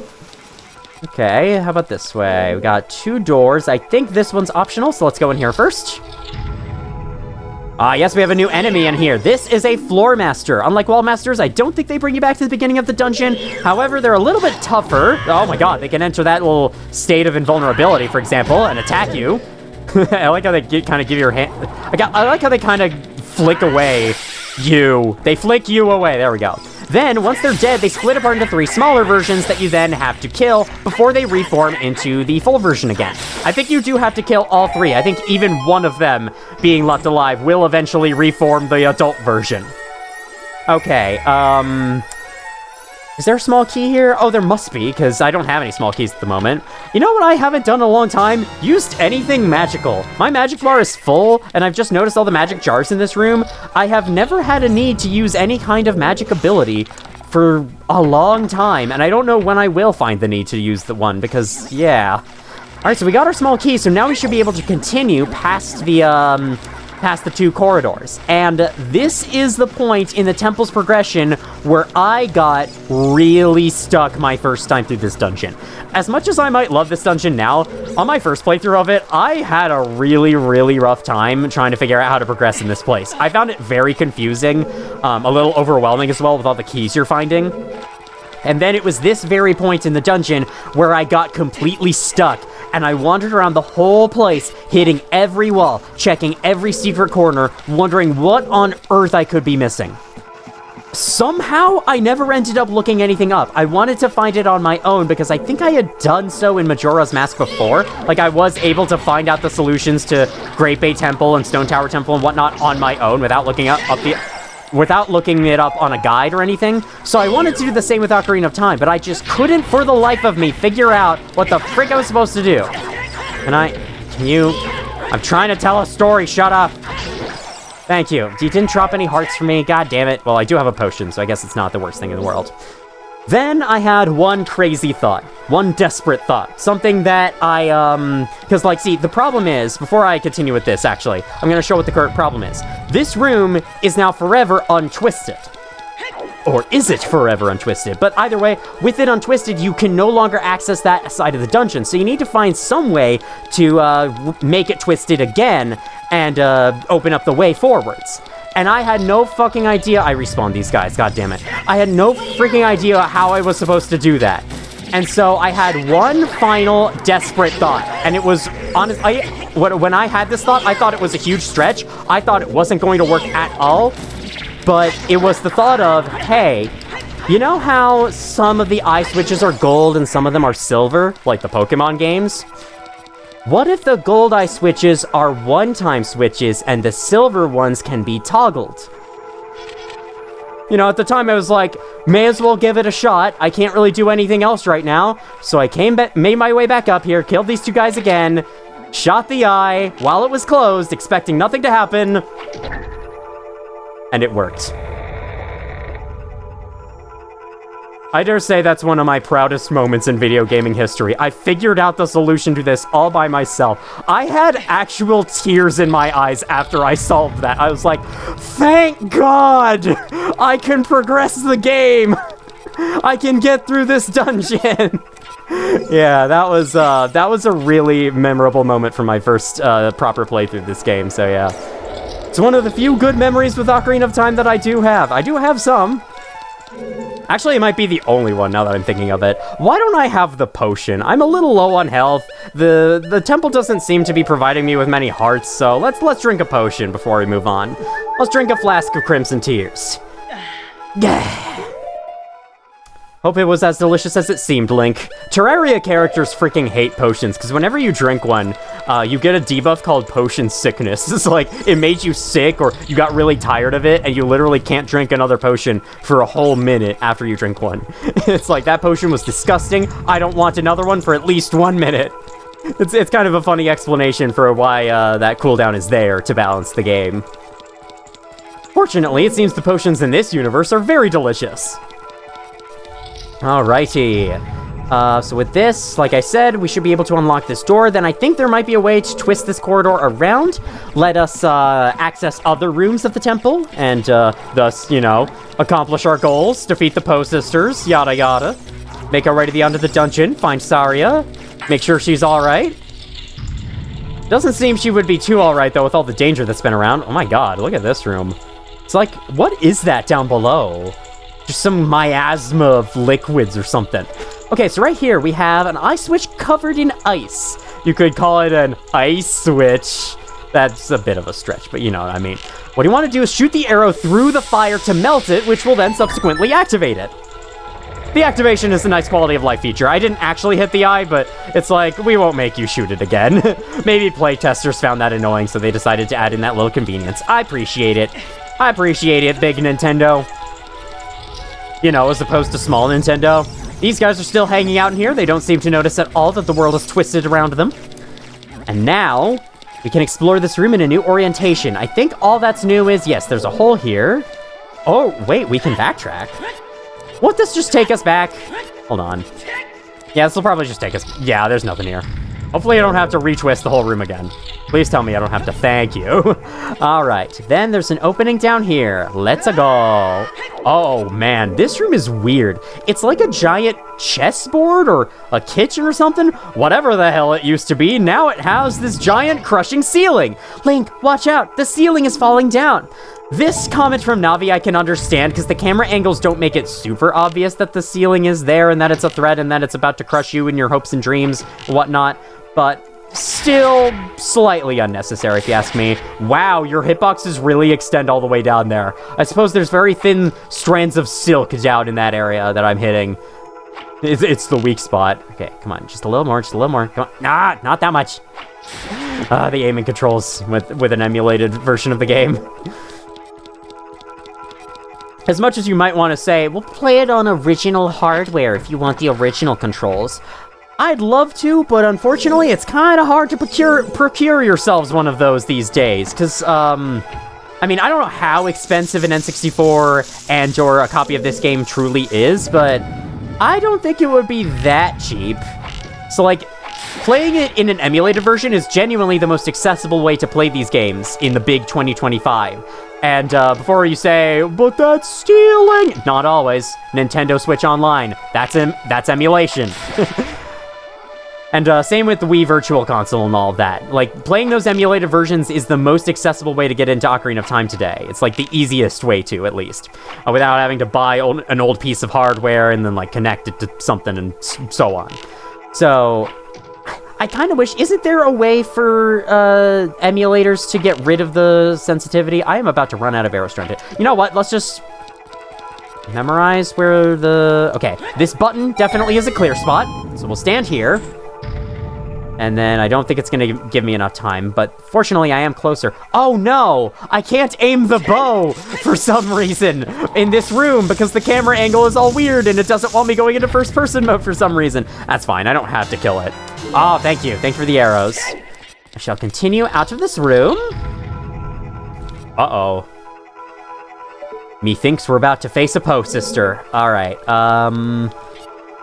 Okay, how about this way? We got 2 doors. I think this one's optional, so let's go in here first. Yes, we have a new enemy in here. This is a Floor Master. Unlike Wall Masters, I don't think they bring you back to the beginning of the dungeon. However, they're a little bit tougher. Oh my god, they can enter that little state of invulnerability, for example, and attack you. I like how they kind of give your hand... I like how they kind of flick away you. They flick you away. There we go. Then, once they're dead, they split apart into 3 smaller versions that you then have to kill before they reform into the full version again. I think you do have to kill all 3. I think even one of them being left alive will eventually reform the adult version. Okay, is there a small key here? Oh, there must be, because I don't have any small keys at the moment. You know what I haven't done in a long time? Used anything magical. My magic bar is full, and I've just noticed all the magic jars in this room. I have never had a need to use any kind of magic ability for a long time, and I don't know when I will find the need to use the one, because, yeah. Alright, so we got our small key, so now we should be able to continue past the 2 corridors. And this is the point in the temple's progression where I got really stuck my first time through this dungeon. As much as I might love this dungeon now, on my first playthrough of it, I had a really, really rough time trying to figure out how to progress in this place. I found it very confusing, a little overwhelming as well with all the keys you're finding. And then it was this very point in the dungeon where I got completely stuck, and I wandered around the whole place, hitting every wall, checking every secret corner, wondering what on earth I could be missing. Somehow, I never ended up looking anything up. I wanted to find it on my own because I think I had done so in Majora's Mask before. Like, I was able to find out the solutions to Great Bay Temple and Stone Tower Temple and whatnot on my own without looking it up on a guide or anything. So I wanted to do the same with Ocarina of Time, but I just couldn't for the life of me figure out what the frick I was supposed to do. I'm trying to tell a story, shut up. Thank you. You didn't drop any hearts for me, god damn it. Well, I do have a potion, so I guess it's not the worst thing in the world. Then I had one crazy thought, one desperate thought, something that because like, see, the problem is, before I continue with this, actually, I'm gonna show what the current problem is. This room is now forever untwisted. Or is it forever untwisted? But either way, with it untwisted, you can no longer access that side of the dungeon, so you need to find some way to make it twisted again and open up the way forwards. And I had no fucking idea. I respawned these guys, god damn it. I had no freaking idea how I was supposed to do that. And so I had one final desperate thought. And it was, honestly, when I had this thought, I thought it was a huge stretch. I thought it wasn't going to work at all. But it was the thought of, hey, you know how some of the eye switches are gold and some of them are silver, like the Pokemon games? What if the gold eye switches are one-time switches and the silver ones can be toggled? You know, at the time I was like, may as well give it a shot. I can't really do anything else right now. So I made my way back up here, killed these 2 guys again, shot the eye while it was closed, expecting nothing to happen. And it worked. I dare say that's one of my proudest moments in video gaming history. I figured out the solution to this all by myself. I had actual tears in my eyes after I solved that. I was like, thank God! I can progress the game! I can get through this dungeon! Yeah, that was a really memorable moment for my first proper playthrough this game, so yeah. It's one of the few good memories with Ocarina of Time that I do have. I do have some. Actually, it might be the only one now that I'm thinking of it. Why don't I have the potion? I'm a little low on health. The temple doesn't seem to be providing me with many hearts, so let's drink a potion before we move on. Let's drink a flask of Crimson Tears. Hope it was as delicious as it seemed, Link. Terraria characters freaking hate potions, because whenever you drink one, you get a debuff called Potion Sickness. It's like, it made you sick, or you got really tired of it, and you literally can't drink another potion for a whole minute after you drink one. It's like, that potion was disgusting, I don't want another one for at least 1 minute. It's kind of a funny explanation for why that cooldown is there to balance the game. Fortunately, it seems the potions in this universe are very delicious. Alrighty. So with this, like I said, we should be able to unlock this door. Then I think there might be a way to twist this corridor around, let us access other rooms of the temple, and thus, you know, accomplish our goals, defeat the Poe sisters, yada yada. Make our way to the end of the dungeon, find Saria, make sure she's alright. Doesn't seem she would be too alright, though, with all the danger that's been around. Oh my god, look at this room. It's like, what is that down below? Just some miasma of liquids or something. Okay, so right here we have an ice switch covered in ice. You could call it an ice switch. That's a bit of a stretch, but you know what I mean. What you want to do is shoot the arrow through the fire to melt it, which will then subsequently activate it. The activation is a nice quality of life feature. I didn't actually hit the eye, but it's like, we won't make you shoot it again. Maybe playtesters found that annoying, so they decided to add in that little convenience. I appreciate it. I appreciate it, big Nintendo. You know, as opposed to small Nintendo. These guys are still hanging out in here. They don't seem to notice at all that the world is twisted around them. And now, we can explore this room in a new orientation. I think all that's new is, yes, there's a hole here. Oh, wait, we can backtrack. Won't this just take us back? Hold on. Yeah, this will probably just take us... Yeah, there's nothing here. Hopefully I don't have to retwist the whole room again. Please tell me I don't have to. Thank you. All right, then there's an opening down here. Let's go. Oh, man, this room is weird. It's like a giant chessboard or a kitchen or something. Whatever the hell it used to be, now it has this giant crushing ceiling. Link, watch out. The ceiling is falling down. This comment from Navi I can understand because the camera angles don't make it super obvious that the ceiling is there and that it's a threat and that it's about to crush you in your hopes and dreams and whatnot, but still slightly unnecessary if you ask me. Wow, your hitboxes really extend all the way down there. I suppose there's very thin strands of silk down in that area that I'm hitting. It's the weak spot. Okay, come on, just a little more, Come on. Nah, not that much. The aiming controls with an emulated version of the game. As much as you might want to say, we'll play it on original hardware if you want the original controls. I'd love to, but unfortunately, it's kind of hard to procure yourselves one of those these days, because, I mean, I don't know how expensive an N64 and/or a copy of this game truly is, but I don't think it would be that cheap. So, like, playing it in an emulated version is genuinely the most accessible way to play these games in the big 2025. And before you say, but that's stealing, not always. Nintendo Switch Online, that's emulation. And same with the Wii Virtual Console and all of that. Like, playing those emulated versions is the most accessible way to get into Ocarina of Time today. It's like the easiest way to, at least. Without having to buy an old piece of hardware and then like connect it to something and so on. So, I kind of wish, isn't there a way for emulators to get rid of the sensitivity? I am about to run out of arrow strength. You know what, let's just memorize where the... Okay, this button definitely is a clear spot, so we'll stand here. And then I don't think it's gonna give me enough time, but fortunately I am closer. Oh no! I can't aim the bow for some reason in this room because the camera angle is all weird and it doesn't want me going into first person mode for some reason. That's fine, I don't have to kill it. Oh, thank you. Thank you for the arrows. I shall continue out of this room. Uh-oh. Methinks we're about to face a sister. All right,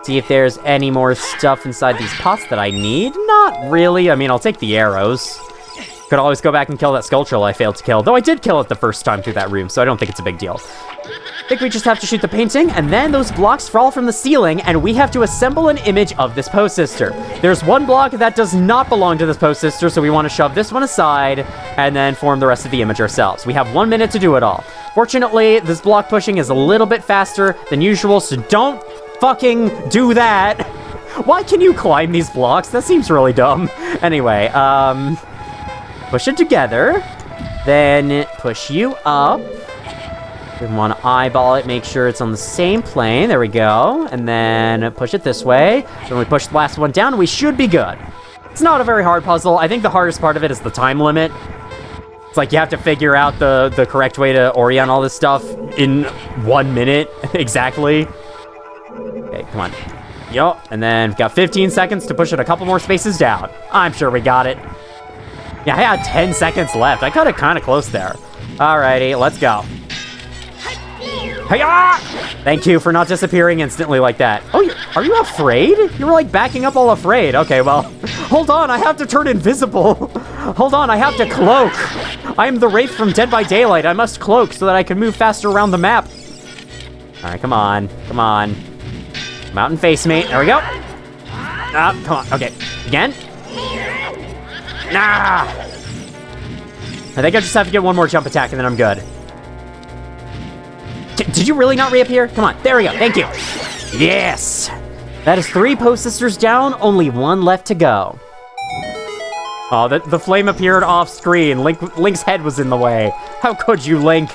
see if there's any more stuff inside these pots that I need. Not really. I mean, I'll take the arrows. Could always go back and kill that Skulltroll I failed to kill. Though I did kill it the first time through that room, so I don't think it's a big deal. I think we just have to shoot the painting, and then those blocks fall from the ceiling, and we have to assemble an image of this pose sister. There's one block that does not belong to this pose sister, so we want to shove this one aside, and then form the rest of the image ourselves. We have 1 minute to do it all. Fortunately, this block pushing is a little bit faster than usual, so don't fucking do that. Why can you climb these blocks? That seems really dumb. Anyway, push it together, then push you up. We want to eyeball it, make sure it's on the same plane. There we go. And then push it this way. Then we push the last one down, we should be good. It's not a very hard puzzle. I think the hardest part of it is the time limit. It's like you have to figure out the correct way to orient all this stuff in 1 minute, exactly. Okay, come on. Yup, and then we've got 15 seconds to push it a couple more spaces down. I'm sure we got it. Yeah, I had 10 seconds left. I got it kind of close there. Alrighty, let's go. Hi-ya! Thank you for not disappearing instantly like that. Oh, are you afraid? You were like backing up all afraid. Okay, well, hold on, I have to turn invisible. Hold on, I have to cloak. I am the Wraith from Dead by Daylight. I must cloak so that I can move faster around the map. All right, come on, come on. Come out and face me. There we go. Come on, okay, again. Nah! I think I just have to get one more jump attack and then I'm good. Did you really not reappear? Come on, there we go, thank you. Yes! That is 3 Poe Sisters down, only 1 left to go. Oh, the flame appeared off screen. Link's head was in the way. How could you, Link?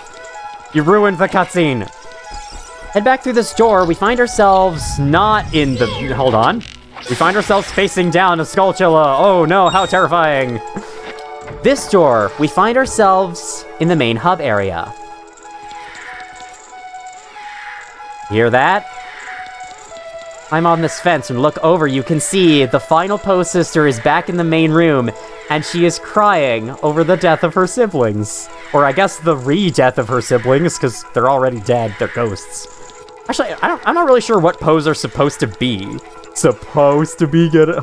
You ruined the cutscene. Head back through this door. We find ourselves not in the... Hold on. We find ourselves facing down a Skulltula. Oh no, how terrifying. This door, we find ourselves in the main hub area. Hear that? I'm on this fence and look over, you can see the final Poe sister is back in the main room, and she is crying over the death of her siblings. Or I guess the re-death of her siblings, because they're already dead, they're ghosts. Actually, I'm not really sure what Poes are supposed to be. Supposed to be, get it?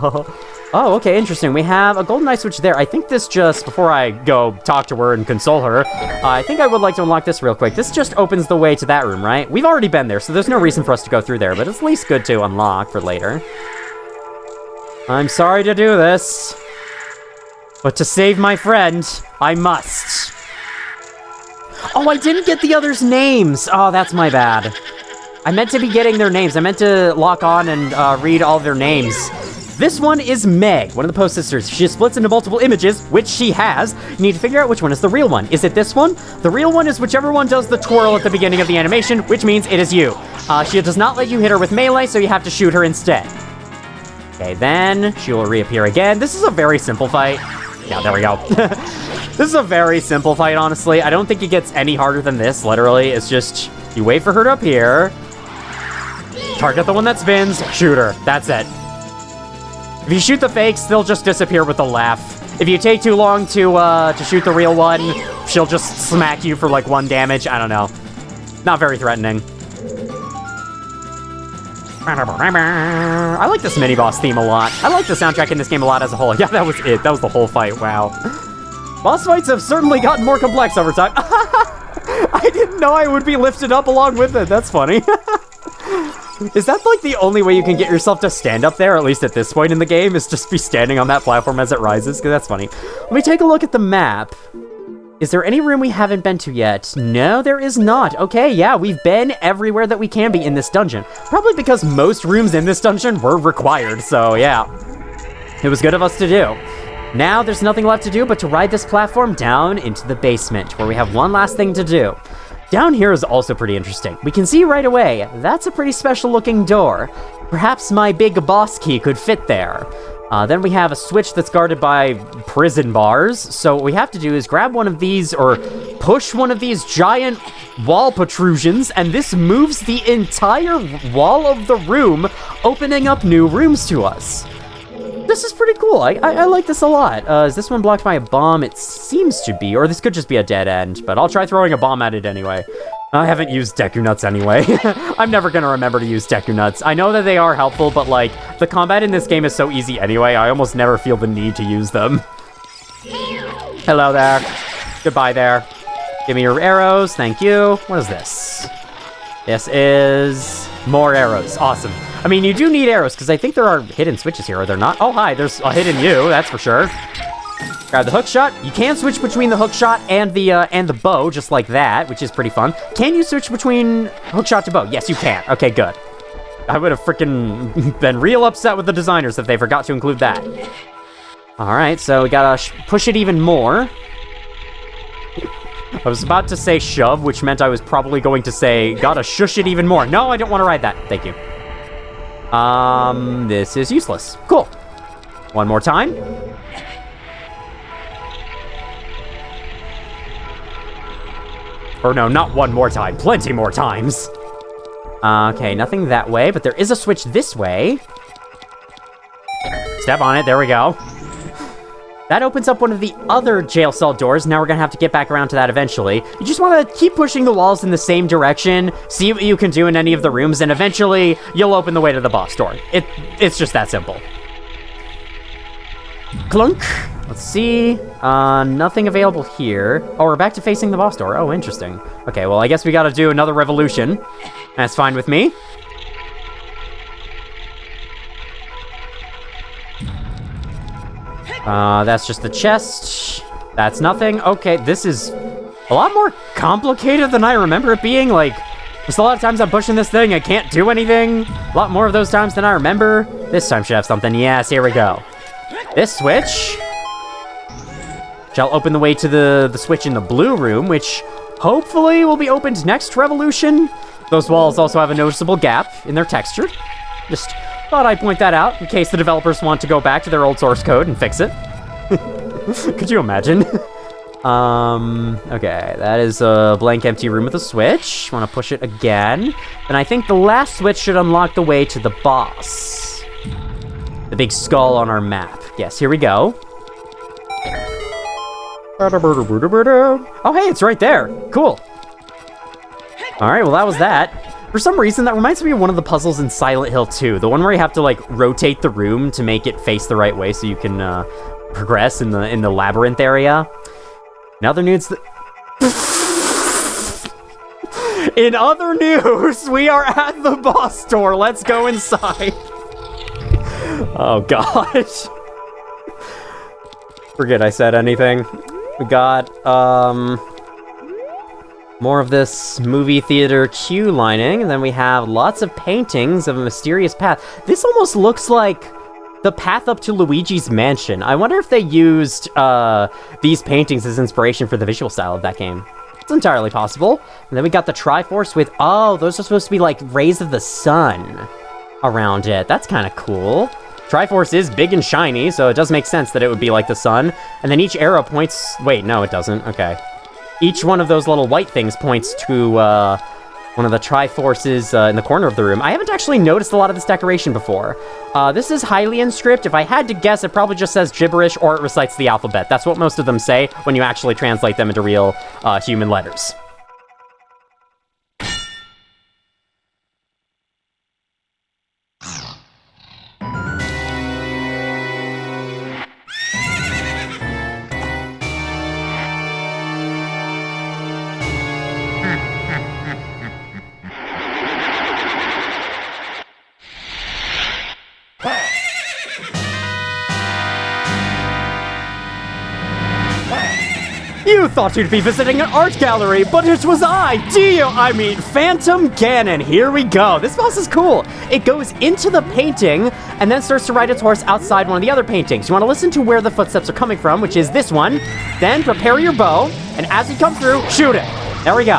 Oh, okay, interesting. We have a golden eye switch there. I think this just, before I go talk to her and console her, I think I would like to unlock this real quick. This just opens the way to that room, right? We've already been there, so there's no reason for us to go through there, but it's at least good to unlock for later. I'm sorry to do this, but to save my friend, I must. Oh, I didn't get the others' names. Oh, that's my bad. I meant to be getting their names. I meant to lock on and read all their names. This one is Meg, one of the Poe sisters. She splits into multiple images, which she has. You need to figure out which one is the real one. Is it this one? The real one is whichever one does the twirl at the beginning of the animation, which means it is you. She does not let you hit her with melee, so you have to shoot her instead. Okay, then she will reappear again. This is a very simple fight. Yeah, there we go. This is a very simple fight, honestly. I don't think it gets any harder than this, literally. It's just, you wait for her to appear, target the one that spins, shoot her. That's it. If you shoot the fakes, they'll just disappear with a laugh. If you take too long to shoot the real one, she'll just smack you for like 1 damage. I don't know. Not very threatening. I like this mini-boss theme a lot. I like the soundtrack in this game a lot as a whole. Yeah, that was it. That was the whole fight. Wow. Boss fights have certainly gotten more complex over time. I didn't know I would be lifted up along with it. That's funny. Is that like the only way you can get yourself to stand up there, at least at this point in the game, is just be standing on that platform as it rises? Because that's funny. Let me take a look at the map. Is there any room we haven't been to yet? No, there is not. Okay, yeah, we've been everywhere that we can be in this dungeon. Probably because most rooms in this dungeon were required, so yeah. It was good of us to do. Now there's nothing left to do but to ride this platform down into the basement, where we have one last thing to do. Down here is also pretty interesting. We can see right away, that's a pretty special looking door. Perhaps my big boss key could fit there. Then we have a switch that's guarded by prison bars. So what we have to do is grab one of these, or push one of these giant wall protrusions, and this moves the entire wall of the room, opening up new rooms to us. This is pretty cool. I like this a lot. Is this one blocked by a bomb? It seems to be, or this could just be a dead end, but I'll try throwing a bomb at it anyway. I haven't used Deku Nuts anyway. I'm never gonna remember to use Deku Nuts. I know that they are helpful, but like, the combat in this game is so easy anyway, I almost never feel the need to use them. Hello there. Goodbye there. Give me your arrows, thank you. What is this? This is more arrows, awesome. I mean, you do need arrows, because I think there are hidden switches here, are there not? Oh, hi, there's a hidden you, that's for sure. Grab the hook shot. You can switch between the hook shot and the bow, just like that, which is pretty fun. Can you switch between hook shot to bow? Yes, you can. Okay, good. I would have freaking been real upset with the designers if they forgot to include that. All right, so we gotta push it even more. I was about to say shove, which meant I was probably going to say, gotta shush it even more. No, I don't want to ride that. Thank you. This is useless. Cool. One more time. Or no, not one more time. Plenty more times. Okay, nothing that way, but there is a switch this way. Step on it. There we go. That opens up one of the other jail cell doors. Now we're gonna have to get back around to that eventually. You just want to keep pushing the walls in the same direction, see what you can do in any of the rooms, and eventually you'll open the way to the boss door. It's just that simple. Clunk. Let's see. Nothing available here. Oh, we're back to facing the boss door. Oh, interesting. Okay, well, I guess we gotta do another revolution. That's fine with me. That's just the chest. That's nothing. Okay, this is a lot more complicated than I remember it being. Like, there's a lot of times I'm pushing this thing, I can't do anything. A lot more of those times than I remember. This time should have something. Yes, here we go. This switch shall open the way to the switch in the blue room, which hopefully will be opened next revolution. Those walls also have a noticeable gap in their texture. Just thought I'd point that out in case the developers want to go back to their old source code and fix it. Could you imagine? Okay, that is a blank empty room with a switch. Want to push it again. And I think the last switch should unlock the way to the boss. The big skull on our map. Yes, here we go. Oh, hey, it's right there. Cool. All right, well, that was that. For some reason, that reminds me of one of the puzzles in Silent Hill 2. The one where you have to, like, rotate the room to make it face the right way so you can, progress in the labyrinth area. In other news, in other news, we are at the boss door. Let's go inside. Oh, gosh. Forget I said anything. We got, more of this movie theater queue lining, and then we have lots of paintings of a mysterious path. This almost looks like the path up to Luigi's Mansion. I wonder if they used these paintings as inspiration for the visual style of that game. It's entirely possible. And then we got the Triforce with, oh, those are supposed to be like rays of the sun around it. That's kind of cool. Triforce is big and shiny, so it does make sense that it would be like the sun. And then each arrow points... Wait, no, it doesn't. Okay. Each one of those little white things points to one of the Triforces in the corner of the room. I haven't actually noticed a lot of this decoration before. This is Hylian script. If I had to guess, it probably just says gibberish or it recites the alphabet. That's what most of them say when you actually translate them into real human letters. You thought you'd be visiting an art gallery, but it was Phantom Ganon. Here we go. This boss is cool. It goes into the painting and then starts to ride its horse outside one of the other paintings. You want to listen to where the footsteps are coming from, which is this one. Then prepare your bow, and as you come through, shoot it. There we go.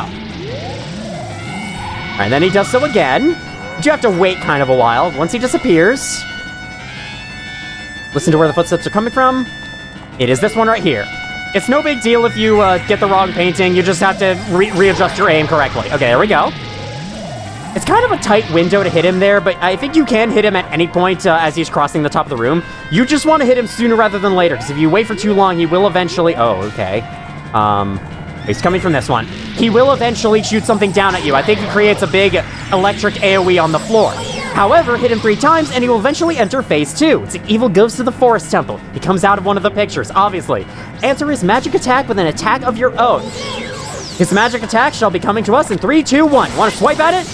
And then he does so again. But you have to wait kind of a while. Once he disappears, listen to where the footsteps are coming from. It is this one right here. It's no big deal if you get the wrong painting. You just have to readjust your aim correctly. Okay, there we go. It's kind of a tight window to hit him there, but I think you can hit him at any point as he's crossing the top of the room. You just want to hit him sooner rather than later, because if you wait for too long, he will eventually... Oh, okay. He's coming from this one. He will eventually shoot something down at you. I think he creates a big electric AoE on the floor. However, hit him 3 times, and he will eventually enter phase 2. It's an evil ghost of the forest temple. He comes out of one of the pictures, obviously. Answer his magic attack with an attack of your own. His magic attack shall be coming to us in 3, 2, 1. Want to swipe at it?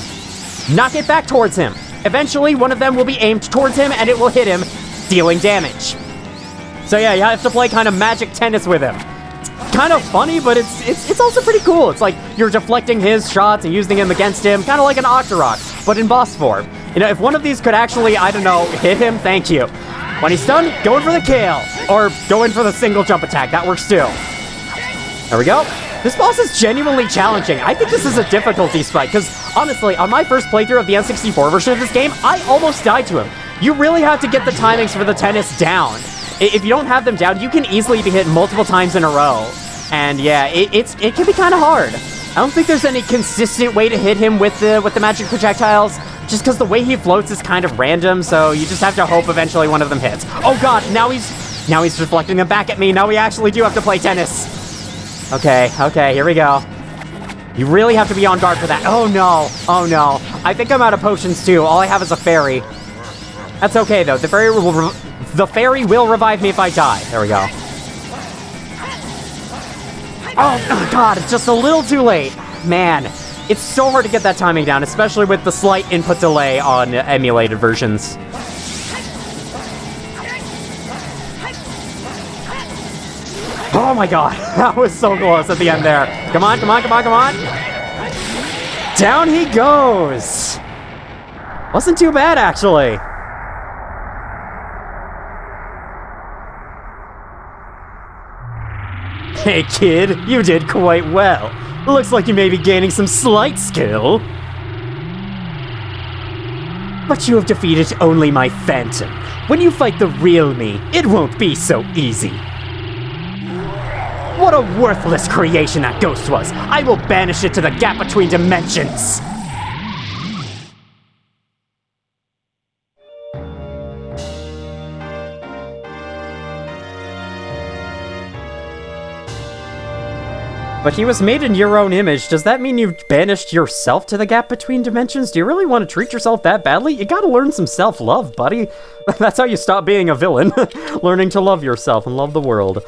Knock it back towards him. Eventually, one of them will be aimed towards him, and it will hit him, dealing damage. So yeah, you have to play kind of magic tennis with him. Kind of funny, but it's also pretty cool. It's like you're deflecting his shots and using them against him, kind of like an Octorok, but in boss form. You know, if one of these could actually, I don't know, hit him, thank you. When he's done, go in for the kill, or go in for the single jump attack. That works too. There we go. This boss is genuinely challenging. I think this is a difficulty spike, because honestly, on my first playthrough of the N64 version of this game, I almost died to him. You really have to get the timings for the tennis down. If you don't have them down, you can easily be hit multiple times in a row. And yeah, it can be kind of hard. I don't think there's any consistent way to hit him with the magic projectiles, just because the way he floats is kind of random, so you just have to hope eventually one of them hits. Oh god, now he's deflecting them back at me. Now we actually do have to play tennis. Okay, here we go. You really have to be on guard for that. Oh no. I think I'm out of potions too. All I have is a fairy. That's okay though. The fairy will revive me if I die. There we go. Oh god, it's just a little too late. Man, it's so hard to get that timing down, especially with the slight input delay on emulated versions. Oh my god, that was so close at the end there. Come on, come on, come on, come on. Down he goes. Wasn't too bad, actually. Hey kid, you did quite well. Looks like you may be gaining some slight skill. But you have defeated only my phantom. When you fight the real me, it won't be so easy. What a worthless creation that ghost was! I will banish it to the gap between dimensions! But he was made in your own image. Does that mean you've banished yourself to the gap between dimensions? Do you really want to treat yourself that badly? You gotta learn some self-love, buddy. That's how you stop being a villain. Learning to love yourself and love the world.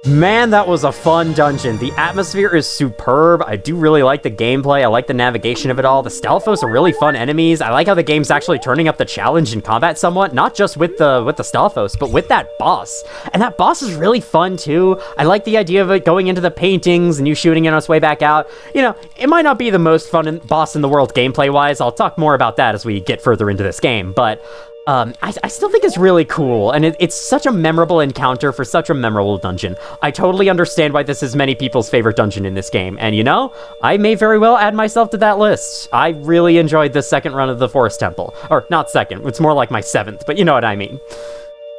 Man, that was a fun dungeon. The atmosphere is superb. I do really like the gameplay. I like the navigation of it all. The Stalfos are really fun enemies. I like how the game's actually turning up the challenge in combat somewhat, not just with the Stalfos, but with that boss. And that boss is really fun too. I like the idea of it going into the paintings and you shooting it on its way back out. You know, it might not be the most fun boss in the world gameplay-wise. I'll talk more about that as we get further into this game, but I still think it's really cool, and it's such a memorable encounter for such a memorable dungeon. I totally understand why this is many people's favorite dungeon in this game, and you know, I may very well add myself to that list. I really enjoyed the second run of the Forest Temple. Or, not second, it's more like my 7th, but you know what I mean.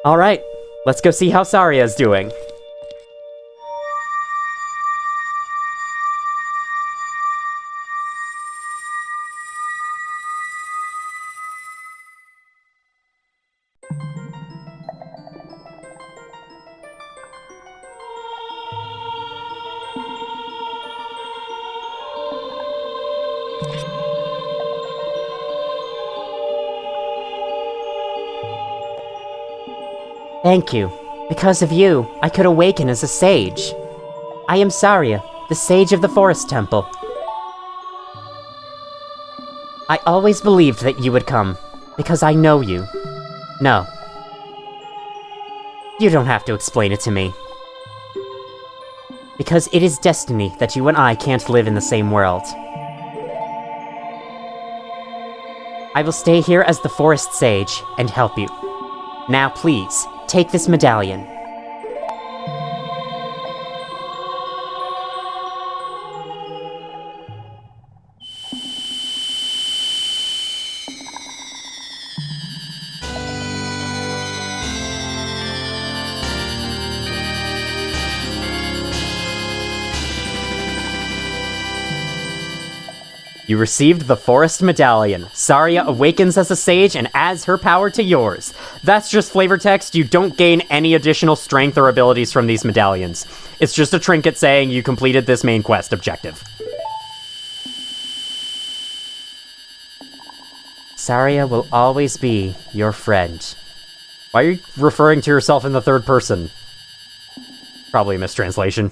Alright, let's go see how Saria is doing. Thank you. Because of you, I could awaken as a sage. I am Saria, the sage of the Forest Temple. I always believed that you would come, because I know you. No. You don't have to explain it to me. Because it is destiny that you and I can't live in the same world. I will stay here as the Forest Sage and help you. Now please, take this medallion. You received the Forest Medallion. Saria awakens as a sage and adds her power to yours. That's just flavor text. You don't gain any additional strength or abilities from these medallions. It's just a trinket saying you completed this main quest objective. Saria will always be your friend. Why are you referring to yourself in the third person? Probably a mistranslation.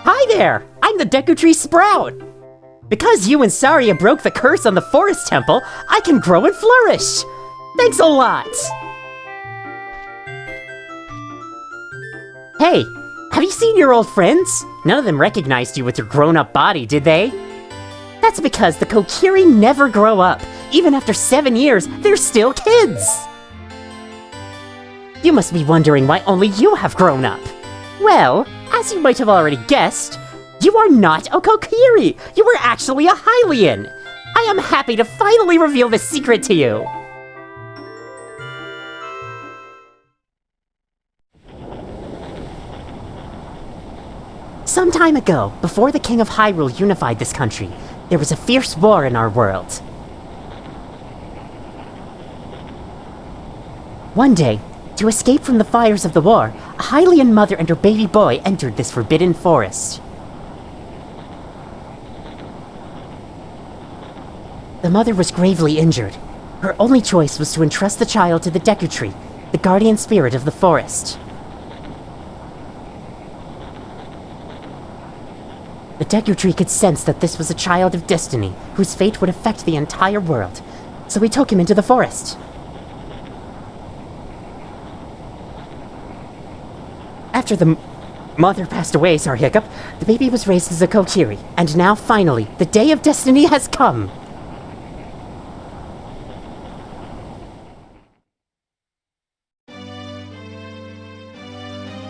Hi there! I'm the Deku Tree Sprout! Because you and Saria broke the curse on the Forest Temple, I can grow and flourish! Thanks a lot! Hey, have you seen your old friends? None of them recognized you with your grown-up body, did they? That's because the Kokiri never grow up. Even after 7 years, they're still kids! You must be wondering why only you have grown up. Well, as you might have already guessed, you are not a Kokiri! You were actually a Hylian! I am happy to finally reveal this secret to you! Some time ago, before the King of Hyrule unified this country, there was a fierce war in our world. One day, to escape from the fires of the war, a Hylian mother and her baby boy entered this forbidden forest.
The mother was gravely injured. Her only choice was to entrust the child to the Deku Tree, the guardian spirit of the forest. The Deku Tree could sense that this was a child of destiny, whose fate would affect the entire world, so he took him into the forest. After the mother passed away, the baby was raised as a Kokiri, and now, finally, the day of destiny has come!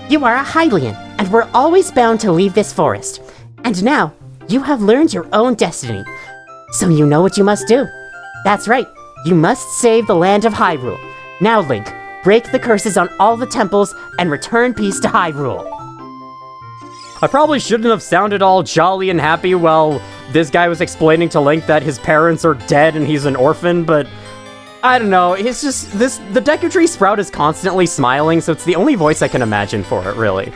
You are a Hylian, and were always bound to leave this forest. And now, you have learned your own destiny. So you know what you must do. That's right, you must save the land of Hyrule. Now, Link, break the curses on all the temples and return peace to Hyrule.
I probably shouldn't have sounded all jolly and happy while this guy was explaining to Link that his parents are dead and he's an orphan, but I don't know, it's just, the Deku Tree Sprout is constantly smiling, so it's the only voice I can imagine for it, really.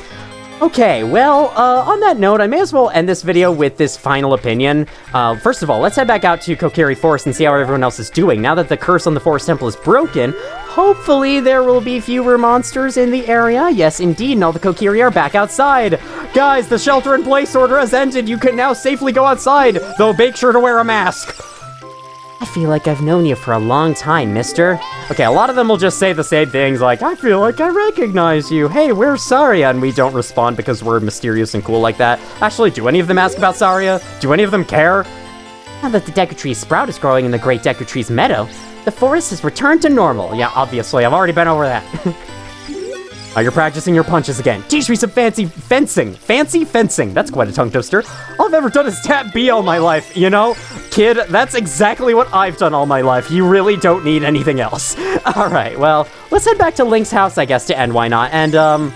Okay, well, on that note, I may as well end this video with this final opinion. First of all, let's head back out to Kokiri Forest and see how everyone else is doing. Now that the curse on the Forest Temple is broken, hopefully there will be fewer monsters in the area. Yes, indeed, and all the Kokiri are back outside. Guys, the shelter-in-place order has ended. You can now safely go outside, though make sure to wear a mask.
I feel like I've known you for a long time, mister.
Okay, a lot of them will just say the same things like, I feel like I recognize you. Hey, where's Saria? And we don't respond because we're mysterious and cool like that. Actually, do any of them ask about Saria? Do any of them care?
Now that the Deku Tree Sprout is growing in the Great Deku Tree's meadow, the forest has returned to normal.
Yeah, obviously, I've already been over that. Oh, you're practicing your punches again. Teach me some fancy fencing. Fancy fencing. That's quite a tongue twister. All I've ever done is tap B all my life, you know? Kid, that's exactly what I've done all my life. You really don't need anything else. Alright, well, let's head back to Link's house, I guess, to end. Why not? And,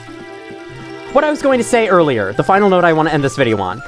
what I was going to say earlier, the final note I want to end this video on.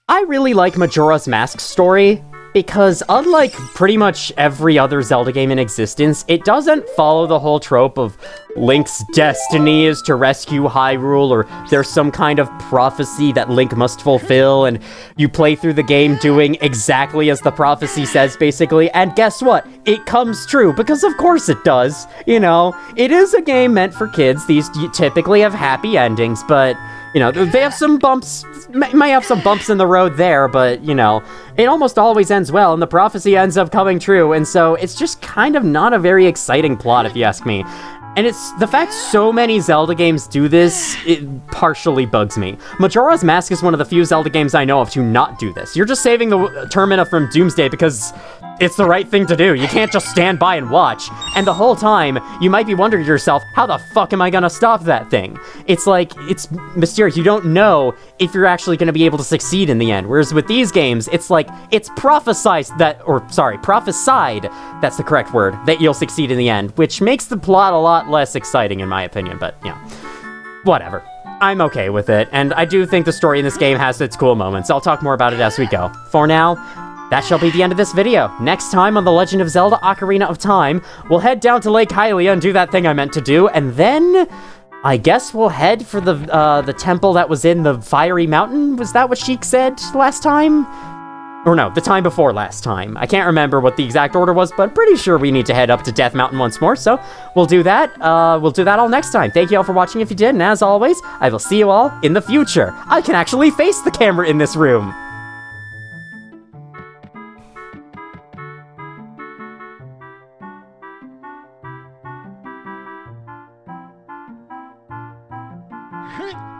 I really like Majora's Mask story, because unlike pretty much every other Zelda game in existence, it doesn't follow the whole trope of Link's destiny is to rescue Hyrule, or there's some kind of prophecy that Link must fulfill, and you play through the game doing exactly as the prophecy says, basically, and guess what? It comes true, because of course it does. You know, it is a game meant for kids. These typically have happy endings, but you know, they have some bumps, might have some bumps in the road there, but, you know, it almost always ends well, and the prophecy ends up coming true, and so it's just kind of not a very exciting plot, if you ask me. And it's the fact so many Zelda games do this, it partially bugs me. Majora's Mask is one of the few Zelda games I know of to not do this. You're just saving the Termina from Doomsday because it's the right thing to do. You can't just stand by and watch. And the whole time, you might be wondering to yourself, how the fuck am I gonna stop that thing? It's like, it's mysterious. You don't know if you're actually gonna be able to succeed in the end. Whereas with these games, it's like, it's prophesied, that's the correct word, that you'll succeed in the end, which makes the plot a lot less exciting in my opinion, but, you know, whatever. I'm okay with it, and I do think the story in this game has its cool moments. I'll talk more about it as we go. For now, that shall be the end of this video. Next time on The Legend of Zelda Ocarina of Time, we'll head down to Lake Hylia and do that thing I meant to do, and then I guess we'll head for the temple that was in the Fiery Mountain? Was that what Sheik said last time? Or no, the time before last time. I can't remember what the exact order was, but pretty sure we need to head up to Death Mountain once more, so we'll do that. We'll do that all next time. Thank you all for watching if you did, and as always, I will see you all in the future. I can actually face the camera in this room.
Huh?